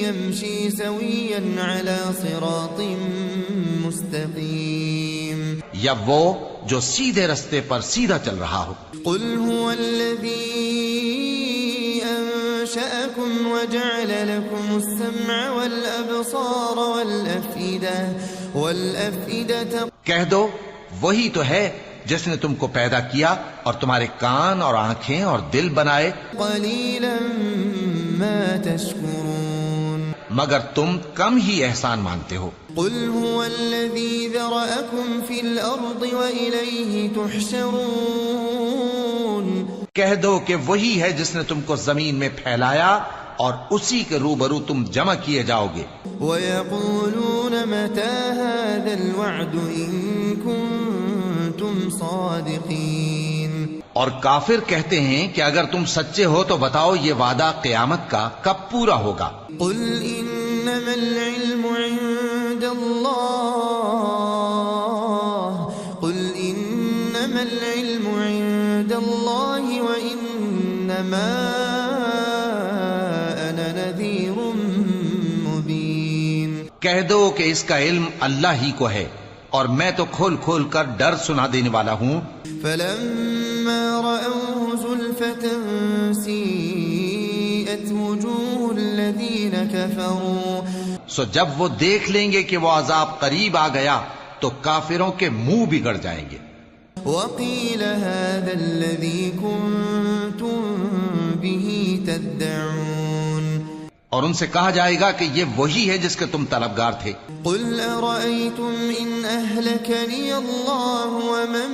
يَمْشِي سَوِيًّا عَلَى صِرَاطٍ مُسْتَقِيمٍ. یا وہ جو سیدھے رستے پر سیدھا چل رہا ہو. قُلْ هُوَ الَّذِي أَنشَأَكُم لكم وجعل لكم السمع والأبصار والأفئدة کہہ دو وہی تو ہے جس نے تم کو پیدا کیا اور تمہارے کان اور آنکھیں اور دل بنائے، قليلا ما تشكرون مگر تم کم ہی احسان مانتے ہو۔ قل هو الذي ذرأكم في الأرض وإليه تحشرون کہہ دو کہ وہی ہے جس نے تم کو زمین میں پھیلایا اور اسی کے روبرو تم جمع کیے جاؤ گے۔ وَيَقُولُونَ مَتَى هَذَا الْوَعْدُ إِن كُنتُمْ صَادِقِينَ اور کافر کہتے ہیں کہ اگر تم سچے ہو تو بتاؤ یہ وعدہ قیامت کا کب پورا ہوگا۔ قُلْ إِنَّمَا الْعِلْمُ عِندَ اللَّهِ قُلْ إِنَّمَا الْعِلْمُ عِندَ اللَّهِ وَإِنَّمَا أَنَا نَذِيرٌ مُبِينٌ کہہ دو کہ اس کا علم اللہ ہی کو ہے اور میں تو کھول کھول کر ڈر سنا دینے والا ہوں۔ فَلَمَّا رَأَوْهُ زُلْفَةً سِيئَتْ وُجُوهُ الَّذِينَ كَفَرُوا سو جب وہ دیکھ لیں گے کہ وہ عذاب قریب آ گیا تو کافروں کے منہ بگڑ جائیں گے۔ وَقِيلَ هَذَا الَّذِي كُنتُم بِهِ تَدَّعُونَ اور ان سے کہا جائے گا کہ یہ وہی ہے جس کے تم طلبگار تھے۔ قُلْ أَرَأَيْتُمْ إِنْ أَهْلَكَنِيَ اللَّهُ وَمَن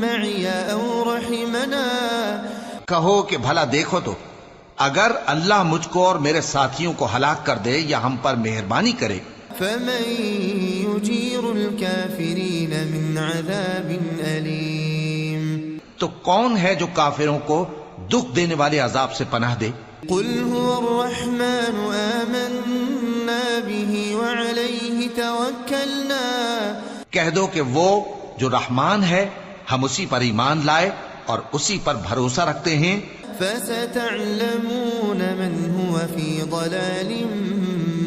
مَّعِيَ أَوْ رَحِمَنَا کہو کہ بھلا دیکھو تو اگر اللہ مجھ کو اور میرے ساتھیوں کو ہلاک کر دے یا ہم پر مہربانی کرے، فَمَن يُجِيرُ الْكَافِرِينَ مِنْ عَذَابٍ أَلِيمٍ تو کون ہے جو کافروں کو دکھ دینے والے عذاب سے پناہ دے؟ قُلْ هُوَ الرَّحْمَنُ آمَنَّا بِهِ وَعَلَيْهِ تَوَكَّلْنَا کہہ دو کہ وہ جو رحمان ہے ہم اسی پر ایمان لائے اور اسی پر بھروسہ رکھتے ہیں۔ فَسَتَعْلَمُونَ مَنْ هُوَ فِي ضَلَالٍ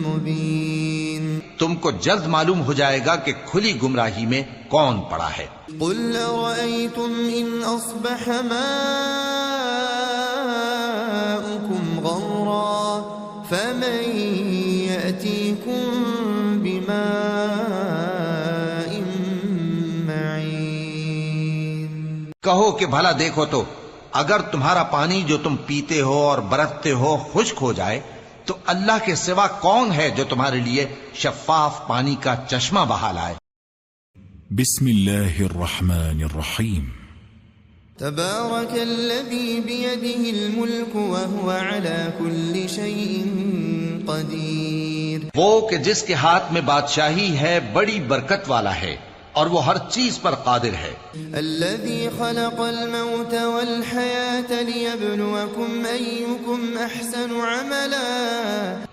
مُبِينٍ تم کو جلد معلوم ہو جائے گا کہ کھلی گمراہی میں کون پڑا ہے۔ قُلْ أَرَأَيْتُمْ إِنْ أَصْبَحَ مَاؤُكُمْ غَوْرًا فَمَن يَأْتِيكُم بِمَاءٍ مَّعِينٍ کہو کہ بھلا دیکھو تو اگر تمہارا پانی جو تم پیتے ہو اور برتتے ہو خشک ہو جائے تو اللہ کے سوا کون ہے جو تمہارے لیے شفاف پانی کا چشمہ بہا لائے۔ بسم اللہ الرحمن الرحیم تبارك الذي بيده الملك وهو على كل شيء قدير وہ کہ جس کے ہاتھ میں بادشاہی ہے بڑی برکت والا ہے اور وہ ہر چیز پر قادر ہے۔ الذي خلق الموت والحياة ليبلوكم أيكم أحسن عملا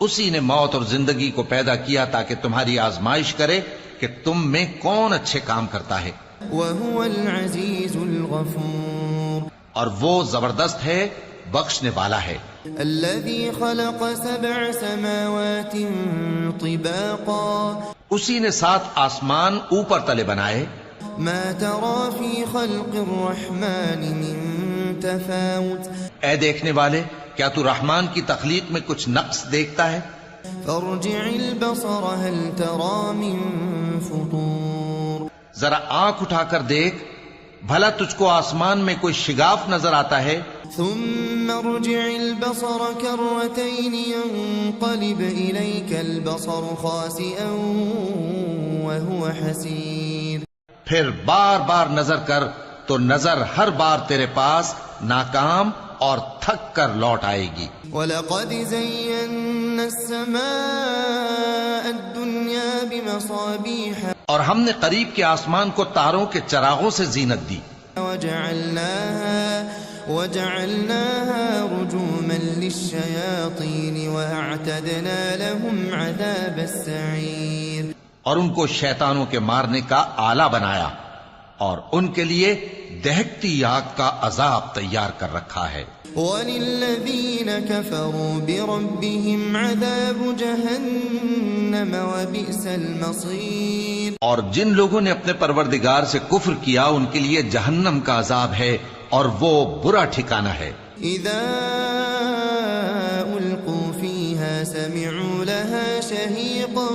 اسی نے موت اور زندگی کو پیدا کیا تاکہ تمہاری آزمائش کرے کہ تم میں کون اچھے کام کرتا ہے، وهو العزيز الغفور اور وہ زبردست ہے بخشنے والا ہے۔ الذي خلق 7 سماوات طباقا اسی نے 7 آسمان اوپر تلے بنائے، ما ترى في خلق الرحمن من تفاوت اے دیکھنے والے کیا تو رحمان کی تخلیق میں کچھ نقص دیکھتا ہے؟ فارجع البصر هل ترى من فطور ذرا آنکھ اٹھا کر دیکھ بھلا تجھ کو آسمان میں کوئی شگاف نظر آتا ہے؟ ثم ارجع البصر كرتين ينقلب إليك البصر خاسئا وهو حسير پھر بار بار نظر کر تو نظر ہر بار تیرے پاس ناکام اور تھک کر لوٹ آئے گی۔ وَلَقَدْ زَيَّنَّا السَّمَاءَ الدُّنْيَا بِمَصَابِيحَ اور ہم نے قریب کے آسمان کو تاروں کے چراغوں سے زینت دی، وَجَعَلْنَاهَا رُجُومًا لِلشَّيَاطِينِ وَأَعْتَدْنَا لَهُمْ عَذَابَ السَّعِيرِ اور ان کو شیطانوں کے مارنے کا آلہ بنایا اور ان کے لیے دہکتی آگ کا عذاب تیار کر رکھا ہے۔ وَلِلَّذِينَ كَفَرُوا بِرَبِّهِمْ عَذَابُ جَهَنَّمَ وَبِئْسَ الْمَصِيرُ اور جن لوگوں نے اپنے پروردگار سے کفر کیا ان کے لیے جہنم کا عذاب ہے اور وہ برا ٹھکانہ ہے۔ اذا القوا فيها سمعوا لها شهيقا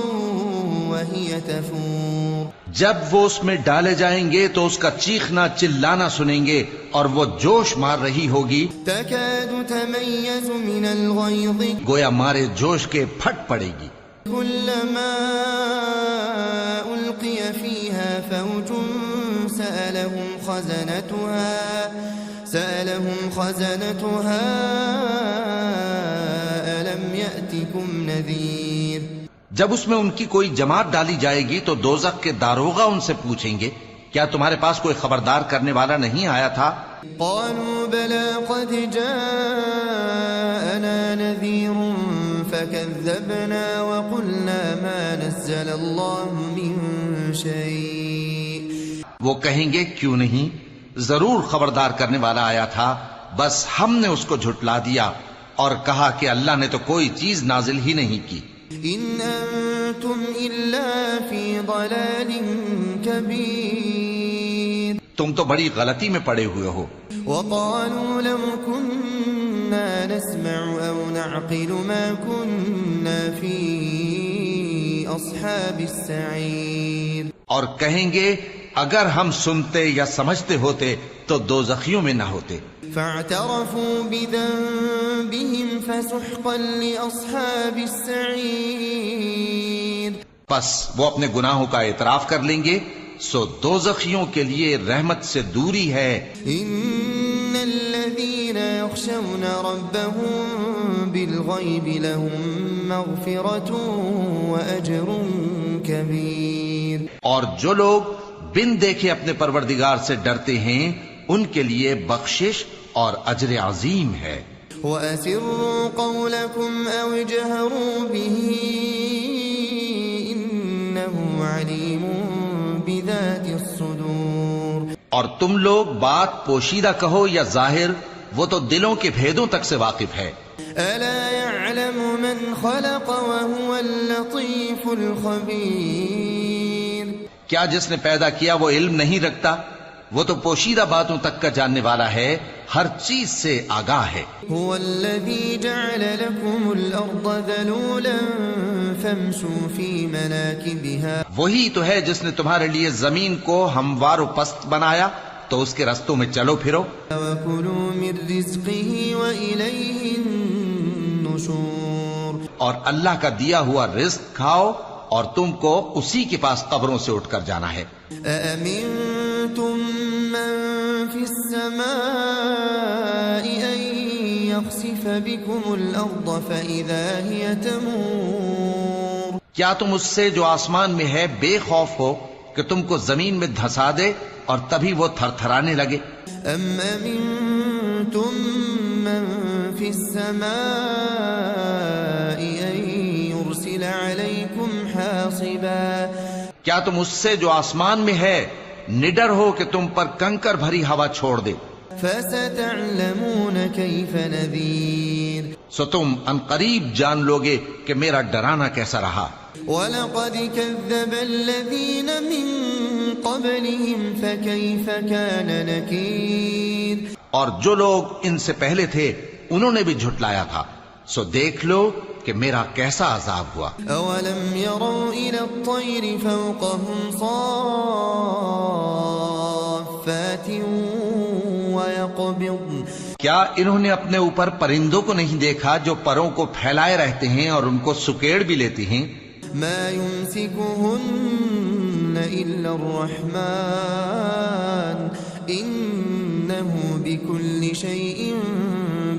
وهي تفور جب وہ اس میں ڈالے جائیں گے تو اس کا چیخنا چلانا سنیں گے اور وہ جوش مار رہی ہوگی، تكاد تميز من الغيظ گویا مارے جوش کے پھٹ پڑے گی۔ كلما ألقي فيها فوج سألهم خزنتها ألم يأتكم نذير۔ جب اس میں ان کی کوئی جماعت ڈالی جائے گی تو دوزخ کے داروغہ ان سے پوچھیں گے کیا تمہارے پاس کوئی خبردار کرنے والا نہیں آیا تھا؟ قالوا بلى قد جاءنا نذير فكذبنا وقلنا ما نزل الله من شيء۔ وہ کہیں گے کیوں نہیں، ضرور خبردار کرنے والا آیا تھا، بس ہم نے اس کو جھٹلا دیا اور کہا کہ اللہ نے تو کوئی چیز نازل ہی نہیں کی۔ ان انتم الا فی ضلال کبیر، تم تو بڑی غلطی میں پڑے ہوئے ہو۔ وقالوا لو كنا نسمع او نعقل ما كنا في اصحاب السعیر، اور کہیں گے اگر ہم سنتے یا سمجھتے ہوتے تو دوزخیوں میں نہ ہوتے۔ فاعترفوا بذنبهم فسحقا لاصحاب السعیر، پس وہ اپنے گناہوں کا اعتراف کر لیں گے، سو دوزخیوں کے لیے رحمت سے دوری ہے۔ ان الذين يخشون ربهم بالغيب لهم مغفرة واجر كبير، اور جو لوگ بن دیکھے اپنے پروردگار سے ڈرتے ہیں ان کے لیے بخشش اور اجر عظیم ہے۔ وَأَسِرُّوا قَوْلَكُمْ أَوْ اجْهَرُوا بِهِ إِنَّهُ عَلِيمٌ بِذَاتِ الصُّدُورِ، اور تم لوگ بات پوشیدہ کہو یا ظاہر، وہ تو دلوں کے بھیدوں تک سے واقف ہے۔ أَلَا يَعْلَمُ مَنْ خَلَقَ وَهُوَ اللَّطِيفُ الْخَبِيرُ، کیا جس نے پیدا کیا وہ علم نہیں رکھتا؟ وہ تو پوشیدہ باتوں تک کا جاننے والا ہے، ہر چیز سے آگاہ ہے۔ هو الذي جعل لكم الأرض ذلولا فامشوا في مناكبها، وہی تو ہے جس نے تمہارے لیے زمین کو ہموار و پست بنایا تو اس کے رستوں میں چلو پھرو۔ وَكُلُوا مِن رِّزْقِهِ وَإِلَيْهِ النُّشُورُ، اور اللہ کا دیا ہوا رزق کھاؤ اور تم کو اسی کے پاس قبروں سے اٹھ کر جانا ہے۔ أَأَمِنتُم مَّن فِي السَّمَاءِ أَن يَخْسِفَ بِكُمُ الْأَرْضَ فَإِذَا هِيَ تَمُورُ، کیا تم اس سے جو آسمان میں ہے بے خوف ہو کہ تم کو زمین میں دھسا دے اور تبھی وہ تھر تھرانے لگے؟ أَمْ أَمِنتُم مَّن فِي السَّمَاءِ أَن يُرْسِلَ عَلَيْكُمْ حَاصِبًا، کیا تم اس سے جو آسمان میں ہے نڈر ہو کہ تم پر کنکر بھری ہوا چھوڑ دے؟ فَسَتَعْلَمُونَ كَيْفَ نَذِيرٌ، سو تم ان قریب جان لوگے کہ میرا ڈرانا کیسا رہا۔ وَلَقَدْ كَذَّبَ الَّذِينَ مِن قَبْلِهِمْ فَكَيْفَ كَانَ نَكِيرٌ، اور جو لوگ ان سے پہلے تھے انہوں نے بھی جھٹلایا تھا، سو دیکھ لو کہ میرا کیسا عذاب ہوا۔ أَوَلَمْ يَرَوْا إِلَى الطَّيْرِ فَوْقَهُمْ صَافَّاتٍ وَيَقْبِضْنَ، کیا انہوں نے اپنے اوپر پرندوں کو نہیں دیکھا جو پروں کو پھیلائے رہتے ہیں اور ان کو سکیڑ بھی لیتی ہیں؟ مَا يُمْسِكُهُنَّ إِلَّا الرَّحْمَنُ إِنَّهُ بِكُلِّ شَيْءٍ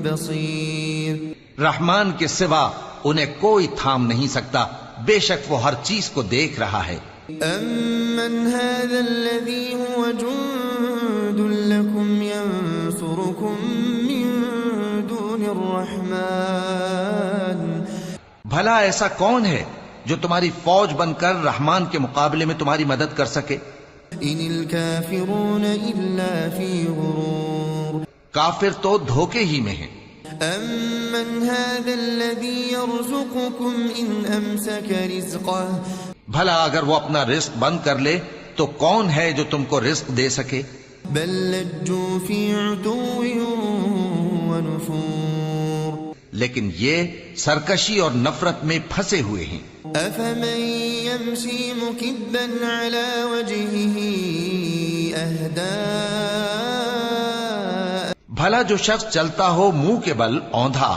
بَصِيرٌ، رحمان کے سوا انہیں کوئی تھام نہیں سکتا، بے شک وہ ہر چیز کو دیکھ رہا ہے۔ أَمَّنْ هَذَا الَّذِي هُوَ جُندٌ لَكُمْ يَنصُرُكُم مِّن دُونِ الرَّحْمَنِ، بھلا ایسا کون ہے جو تمہاری فوج بن کر رحمان کے مقابلے میں تمہاری مدد کر سکے؟ إِنِ الْكَافِرُونَ إِلَّا فِي غُرُورٍ، کافر تو دھوکے ہی میں ہیں۔ أَمَّنْ هَذَا الَّذِي يَرْزُقُكُمْ إِنْ أَمْسَكَ رِزْقَهُ، بھلا اگر وہ اپنا رزق بند کر لے تو کون ہے جو تم کو رزق دے سکے؟ بَل لَجُّوا فِي عُتُوٍّ وَنُفُورٍ، لیکن یہ سرکشی اور نفرت میں پھنسے ہوئے ہیں. أفمن يمشي مكبا على وجهه أهدى بھلا جو شخص چلتا ہو منہ کے بل اوندھا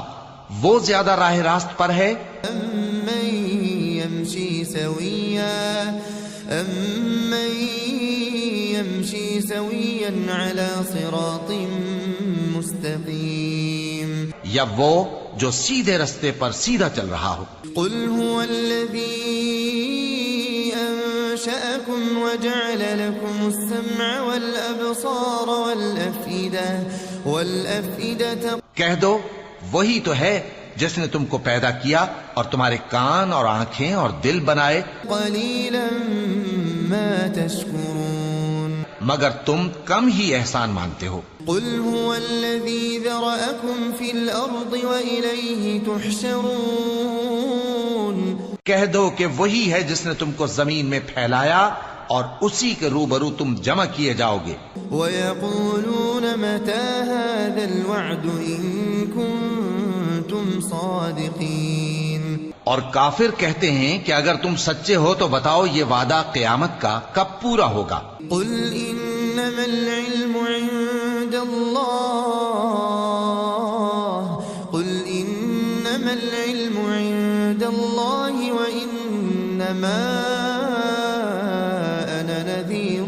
وہ زیادہ راہ راست پر ہے أمن يمشي سويا على صراط مستقيم یا وہ جو سیدھے رستے پر سیدھا چل رہا ہو. قل هو الذي أنشأكم وجعل لكم السمع والأبصار والأفئدة کہہ دو وہی تو ہے جس نے تم کو پیدا کیا اور تمہارے کان اور آنکھیں اور دل بنائے. قليلا ما تشكرون مگر تم کم ہی احسان مانتے ہو. قل هو الذي ذرأكم في الأرض وإليه تحشرون کہہ دو کہ وہی ہے جس نے تم کو زمین میں پھیلایا اور اسی کے روبرو تم جمع کیے جاؤ گے. ويقولون متى هذا الوعد إن كنتم صادقين اور کافر کہتے ہیں کہ اگر تم سچے ہو تو بتاؤ یہ وعدہ قیامت کا کب پورا ہوگا. قل إنما العلم عند الله وإنما أنا نذير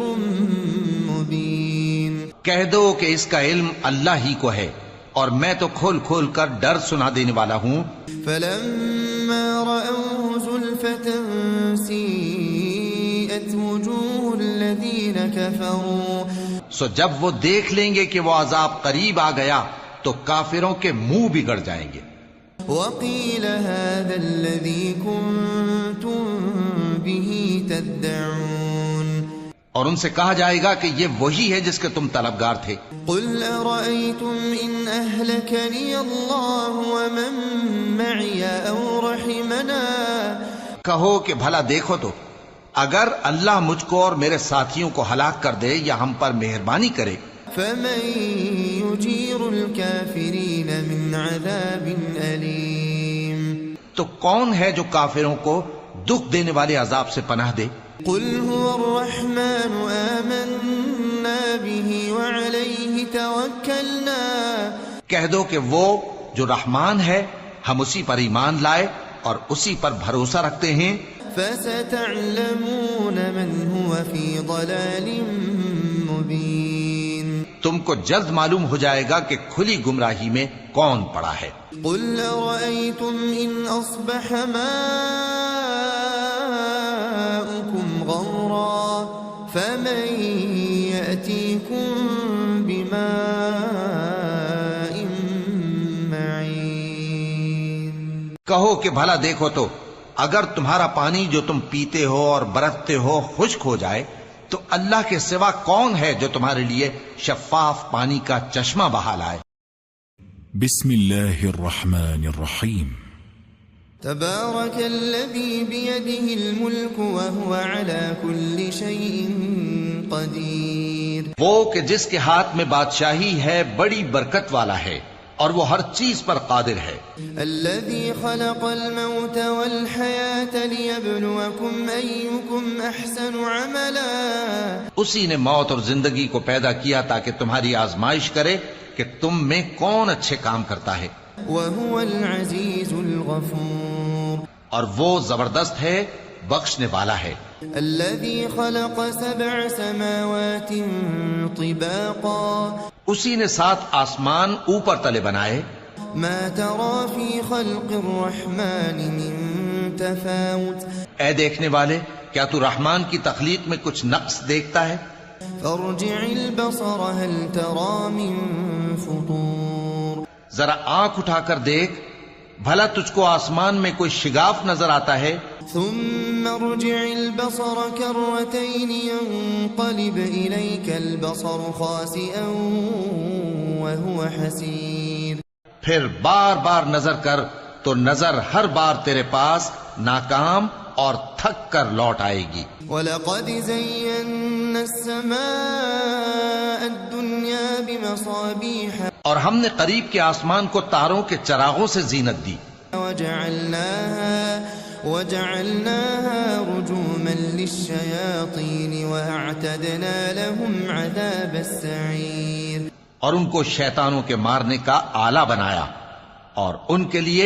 مبين. کہہ دو کہ اس کا علم اللہ ہی کو ہے اور میں تو کھول کھول کر ڈر سنا دینے والا ہوں. فلما رأوه زلفة سيئت وجوه الذين كفروا سو جب وہ دیکھ لیں گے کہ وہ عذاب قریب آ گیا تو کافروں کے منہ بگڑ جائیں گے. وقيل هذا الذي كنتم به تدعون اور ان سے کہا جائے گا کہ یہ وہی ہے جس کے تم طلبگار تھے. قل أرأيتم إن أهلكني الله ومن معي أو رحمنا کہو کہ بھلا دیکھو تو اگر اللہ مجھ کو اور میرے ساتھیوں کو ہلاک کر دے یا ہم پر مہربانی کرے فمن يجير الكافرين من عذاب أليم تو کون ہے جو کافروں کو دکھ دینے والے عذاب سے پناہ دے. قل هو الرحمن آمنا به وعليه توكلنا کہہ دو کہ وہ جو رحمان ہے ہم اسی پر ایمان لائے اور اسی پر بھروسہ رکھتے ہیں. فستعلمون من هو في ضلال مبين تم کو جلد معلوم ہو جائے گا کہ کھلی گمراہی میں کون پڑا ہے. قل أرأيتم إن أصبح ماؤكم غورا فمن يأتيكم بماء معين. کہو کہ بھلا دیکھو تو اگر تمہارا پانی جو تم پیتے ہو اور برتتے ہو خشک ہو جائے تو اللہ کے سوا کون ہے جو تمہارے لیے شفاف پانی کا چشمہ بہا لائے. بسم اللہ الرحمن الرحیم. تبارك الذي بيده الملك وهو على كل شيء قدير. وہ کہ جس کے ہاتھ میں بادشاہی ہے بڑی برکت والا ہے اور وہ ہر چیز پر قادر ہے. الذي خلق الموت والحياة ليبلوكم أيكم أحسن عملا. اسی نے موت اور زندگی کو پیدا کیا تاکہ تمہاری آزمائش کرے کہ تم میں کون اچھے کام کرتا ہے. وهو العزيز الغفور. اور وہ زبردست ہے بخشنے والا ہے. الذي خلق 7 سماوات طباقا. اسی نے 7 آسمان اوپر تلے بنائے. ما ترى في خلق الرحمن من تفاوت. اے دیکھنے والے کیا تو رحمان کی تخلیق میں کچھ نقص دیکھتا ہے؟ فارجع البصر هل ترى من فطور. ذرا آنکھ اٹھا کر دیکھ بھلا تجھ کو آسمان میں کوئی شگاف نظر آتا ہے؟ ثم ارجع البصر كرتين ينقلب إليك البصر خاسئا وهو حسير. پھر بار بار نظر کر تو نظر ہر بار تیرے پاس ناکام اور تھک کر لوٹ آئے گی. وَلَقَدْ زَيَّنَّا السَّمَاءَ الدُّنْيَا بِمَصَابِيحَ. اور ہم نے قریب کے آسمان کو تاروں کے چراغوں سے زینت دی، وجعلناها رجوما للشياطين واعتدنا لهم عذاب السعير، اور ان کو شیطانوں کے مارنے کا آلہ بنایا اور ان کے لیے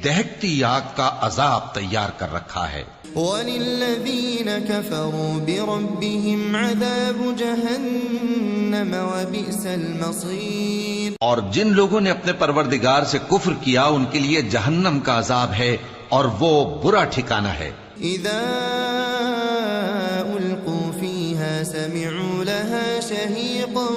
دہکتی آگ کا عذاب تیار کر رکھا ہے۔ وللذين كفروا بربهم عذاب جهنم وبئس المصير، اور جن لوگوں نے اپنے پروردگار سے کفر کیا ان کے لیے جہنم کا عذاب ہے اور وہ برا ٹھکانہ ہے۔ اذا القوا فيها سمعوا لها شهيقا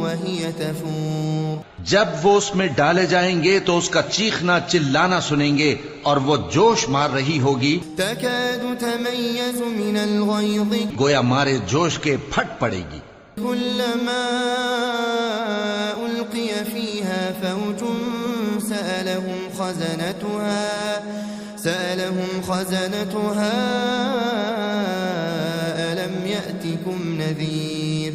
وهي تفور، جب وہ اس میں ڈالے جائیں گے تو اس کا چیخنا چلانا سنیں گے اور وہ جوش مار رہی ہوگی، تكاد تميز من الغيظ، گویا مارے جوش کے پھٹ پڑے گی۔ كلما ألقي فيها فوج سألهم خزنتها ألم يأتكم نذير،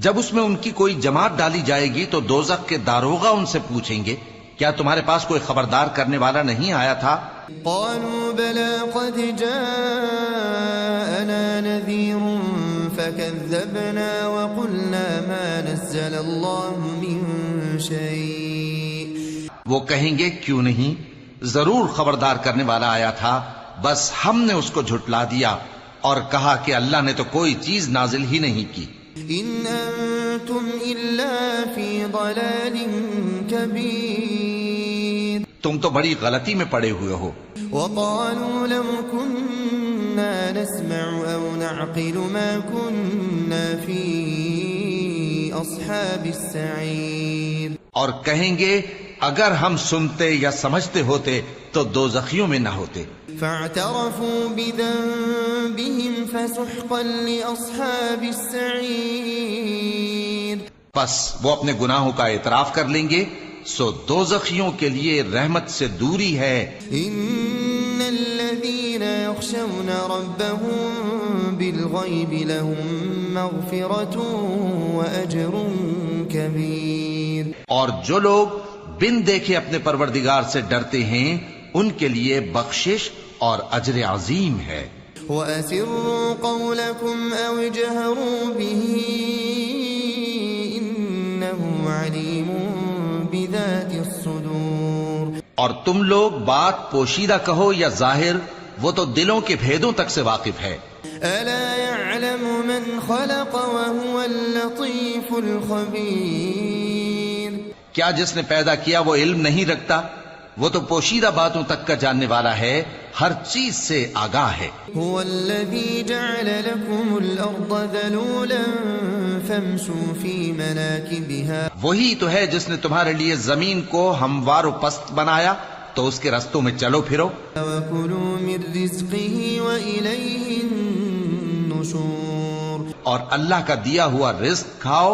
جب اس میں ان کی کوئی جماعت ڈالی جائے گی تو دوزخ کے داروغہ ان سے پوچھیں گے کیا تمہارے پاس کوئی خبردار کرنے والا نہیں آیا تھا؟ قالوا بلى قد جاءنا نذير فكذبنا وقلنا ما نزل الله من شيء، وہ کہیں گے کیوں نہیں، ضرور خبردار کرنے والا آیا تھا، بس ہم نے اس کو جھٹلا دیا اور کہا کہ اللہ نے تو کوئی چیز نازل ہی نہیں کی۔ ان انتم الا فی ضلال کبیر، تم تو بڑی غلطی میں پڑے ہوئے ہو۔ وقالوا لو كنا نسمع او نعقل ما كنا في اصحاب السعیر، اور کہیں گے اگر ہم سنتے یا سمجھتے ہوتے تو دوزخیوں میں نہ ہوتے۔ فاعترفوا بذنبهم فسحقا لاصحاب السعیر، پس وہ اپنے گناہوں کا اعتراف کر لیں گے، سو دوزخیوں کے لیے رحمت سے دوری ہے۔ ان الذين يخشون ربهم بالغيب لهم مغفرة واجر كبير، اور جو لوگ بن دیکھے اپنے پروردگار سے ڈرتے ہیں ان کے لیے بخشش اور اجر عظیم ہے۔ وَأَسِرُّوا قَوْلَكُمْ أَوْ اجْهَرُوا بِهِ إِنَّهُ عَلِيمٌ بِذَاتِ الصُّدُورِ، اور تم لوگ بات پوشیدہ کہو یا ظاہر، وہ تو دلوں کے بھیدوں تک سے واقف ہے۔ أَلَا يَعْلَمُ مَنْ خَلَقَ وَهُوَ اللَّطِيفُ الْخَبِيرُ، کیا جس نے پیدا کیا وہ علم نہیں رکھتا؟ وہ تو پوشیدہ باتوں تک کا جاننے والا ہے، ہر چیز سے آگاہ ہے۔ هو الذي جعل لكم الأرض ذلولا فامشوا في مناكبها، وہی تو ہے جس نے تمہارے لیے زمین کو ہموار و پست بنایا تو اس کے رستوں میں چلو پھرو، وكلوا من رزقه وإليه النشور، اور اللہ کا دیا ہوا رزق کھاؤ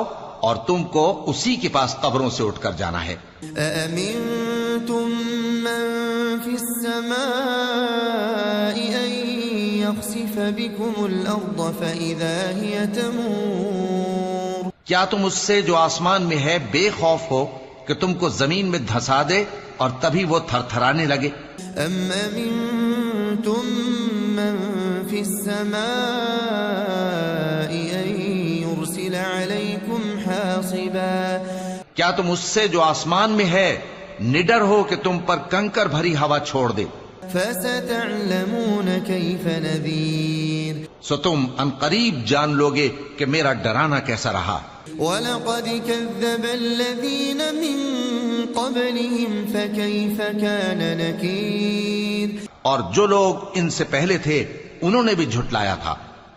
اور تم کو اسی کے پاس قبروں سے اٹھ کر جانا ہے۔ أأمنتم من في السماء أن يخسف بكم الأرض فإذا هي تمور، کیا تم اس سے جو آسمان میں ہے بے خوف ہو کہ تم کو زمین میں دھسا دے اور تبھی وہ تھر تھرانے لگے؟ أم أمنتم من في السماء أن يرسل عليكم حاصبا، کیا تم اس سے جو آسمان میں ہے نڈر ہو کہ تم پر کنکر بھری ہوا چھوڑ دے؟ فستعلمون كيف نذير، سو تم عنقریب جان لوگے کہ میرا ڈرانا کیسا رہا۔ ولقد كذب الذين من قبلهم فكيف كان نكير، اور جو لوگ ان سے پہلے تھے انہوں نے بھی جھٹلایا تھا،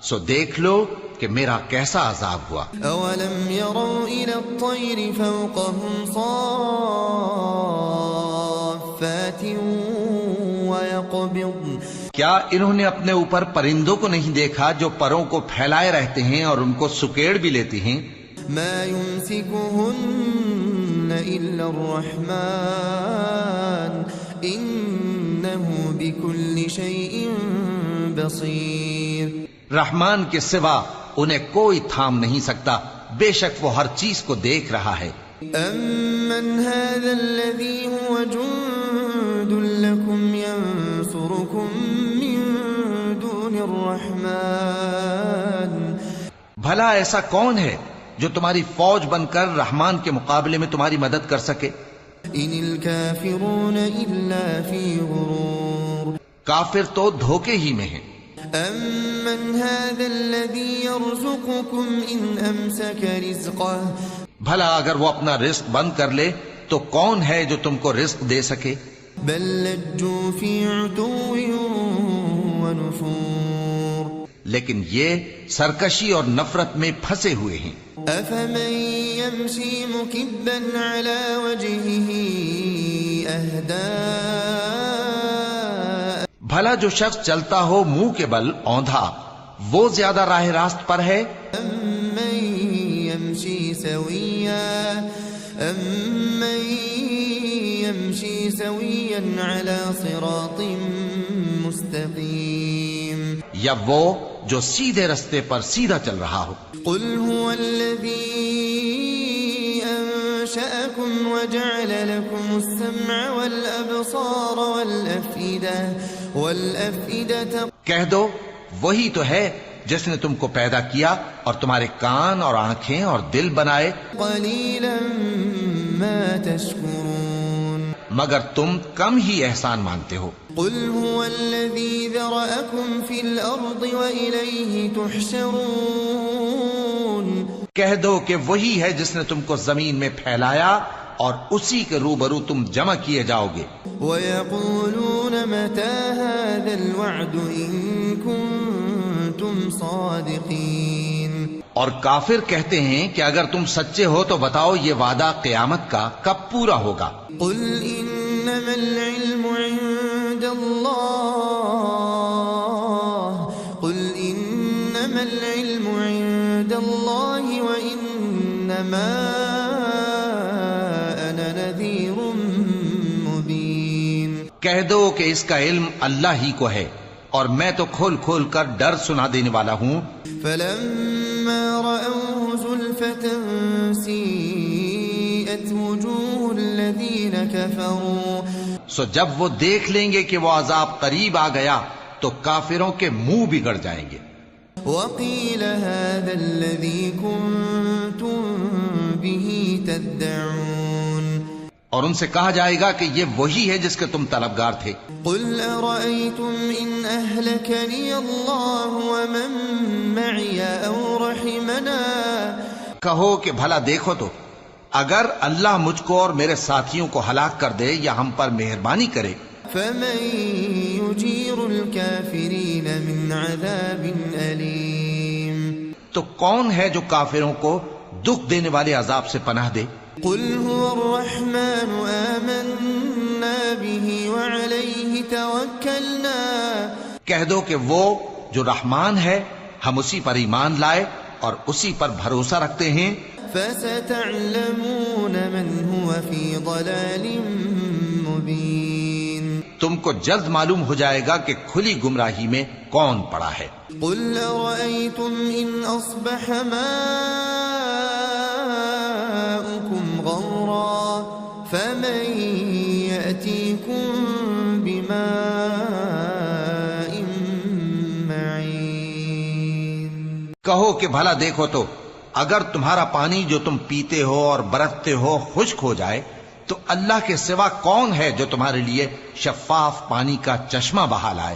سو دیکھ لو کہ میرا کیسا عذاب ہوا۔ اولم يروا الى الطير فوقهم صافات ويقبضن، کیا انہوں نے اپنے اوپر پرندوں کو نہیں دیکھا جو پروں کو پھیلائے رہتے ہیں اور ان کو سکیڑ بھی لیتی ہیں؟ ما يمسكهن الا الرحمن انه بكل شيء بصير، رحمان کے سوا انہیں کوئی تھام نہیں سکتا، بے شک وہ ہر چیز کو دیکھ رہا ہے۔ أَمَّنْ هَذَا الَّذِي هُوَ جُنْدٌ لَكُمْ يَنْصُرُكُمْ مِنْ دُونِ الرَّحْمَنِ بھلا ایسا کون ہے جو تمہاری فوج بن کر رحمان کے مقابلے میں تمہاری مدد کر سکے؟ إِنِ الْكَافِرُونَ إِلَّا فِي غُرُورٍ کافر تو دھوکے ہی میں ہیں۔ أَمَّنْ هَذَا الَّذِي يَرْزُقُكُمْ إِنْ أَمْسَكَ رِزْقَهُ بھلا اگر وہ اپنا رزق بند کر لے تو کون ہے جو تم کو رزق دے سکے؟ بل لجوا في عتو ونفور لیکن یہ سرکشی اور نفرت میں پھنسے ہوئے ہیں۔ أفمن يمشي مكبا على وجهه أهدى بھلا جو شخص چلتا ہو منہ کے بل اوندھا وہ زیادہ راہ راست پر ہے؟ أمن يمشي سويا على صراط مستقيم یا وہ جو سیدھے رستے پر سیدھا چل رہا ہو؟ قل هو الذي أنشأكم وجعل لكم السمع والأبصار والأفئدة کہہ دو وہی تو ہے جس نے تم کو پیدا کیا اور تمہارے کان اور آنکھیں اور دل بنائے، قليلا ما تشكرون مگر تم کم ہی احسان مانتے ہو۔ قل هو الذي ذرأكم في الأرض وإليه تحشرون کہہ دو کہ وہی ہے جس نے تم کو زمین میں پھیلایا اور اسی کے روبرو تم جمع کیے جاؤ گے۔ وَيَقُولُونَ مَتَى هَذَا الْوَعْدُ إِن كُنتُمْ صَادِقِينَ اور کافر کہتے ہیں کہ اگر تم سچے ہو تو بتاؤ یہ وعدہ قیامت کا کب پورا ہوگا؟ قُلْ إِنَّمَا الْعِلْمُ عِندَ اللَّهِ وَإِنَّمَا أَنَا نَذِيرٌ مُبِينٌ کہہ دو کہ اس کا علم اللہ ہی کو ہے اور میں تو کھول کھول کر ڈر سنا دینے والا ہوں۔ فَلَمَّا رَأَوْهُ زُلْفَةً سِيئَتْ وُجُوهُ الَّذِينَ كَفَرُوا سو جب وہ دیکھ لیں گے کہ وہ عذاب قریب آ گیا تو کافروں کے منہ بگڑ جائیں گے۔ وَقِيلَ هَذَا الَّذِي كُنتُم بِهِ تَدَّعُونَ اور ان سے کہا جائے گا کہ یہ وہی ہے جس کے تم طلبگار تھے۔ قُلْ أَرَأَيْتُمْ إِنْ أَهْلَكَنِيَ اللَّهُ وَمَن مَّعِيَ أَوْ رَحِمَنَا کہو کہ بھلا دیکھو تو اگر اللہ مجھ کو اور میرے ساتھیوں کو ہلاک کر دے یا ہم پر مہربانی کرے، فَمَن يُجِيرُ الْكَافِرِينَ مِنْ عَذَابٍ أَلِيمٍ تو کون ہے جو کافروں کو دکھ دینے والے عذاب سے پناہ دے؟ قُلْ هُوَ الرَّحْمَنُ آمَنَّا بِهِ وَعَلَيْهِ تَوَكَّلْنَا کہہ دو کہ وہ جو رحمان ہے ہم اسی پر ایمان لائے اور اسی پر بھروسہ رکھتے ہیں۔ فَسَتَعْلَمُونَ مَنْ هُوَ فِي ضَلَالٍ مُبِينٍ تم کو جلد معلوم ہو جائے گا کہ کھلی گمراہی میں کون پڑا ہے۔ قُلْ أَرَأَيْتُمْ إِنْ أَصْبَحَ مَاؤُكُمْ غَوْرًا فَمَن يَأْتِيكُم بِمَاءٍ مَّعِينٍ کہو کہ بھلا دیکھو تو اگر تمہارا پانی جو تم پیتے ہو اور برتتے ہو خشک ہو جائے تو اللہ کے سوا کون ہے جو تمہارے لیے شفاف پانی کا چشمہ بہا لائے؟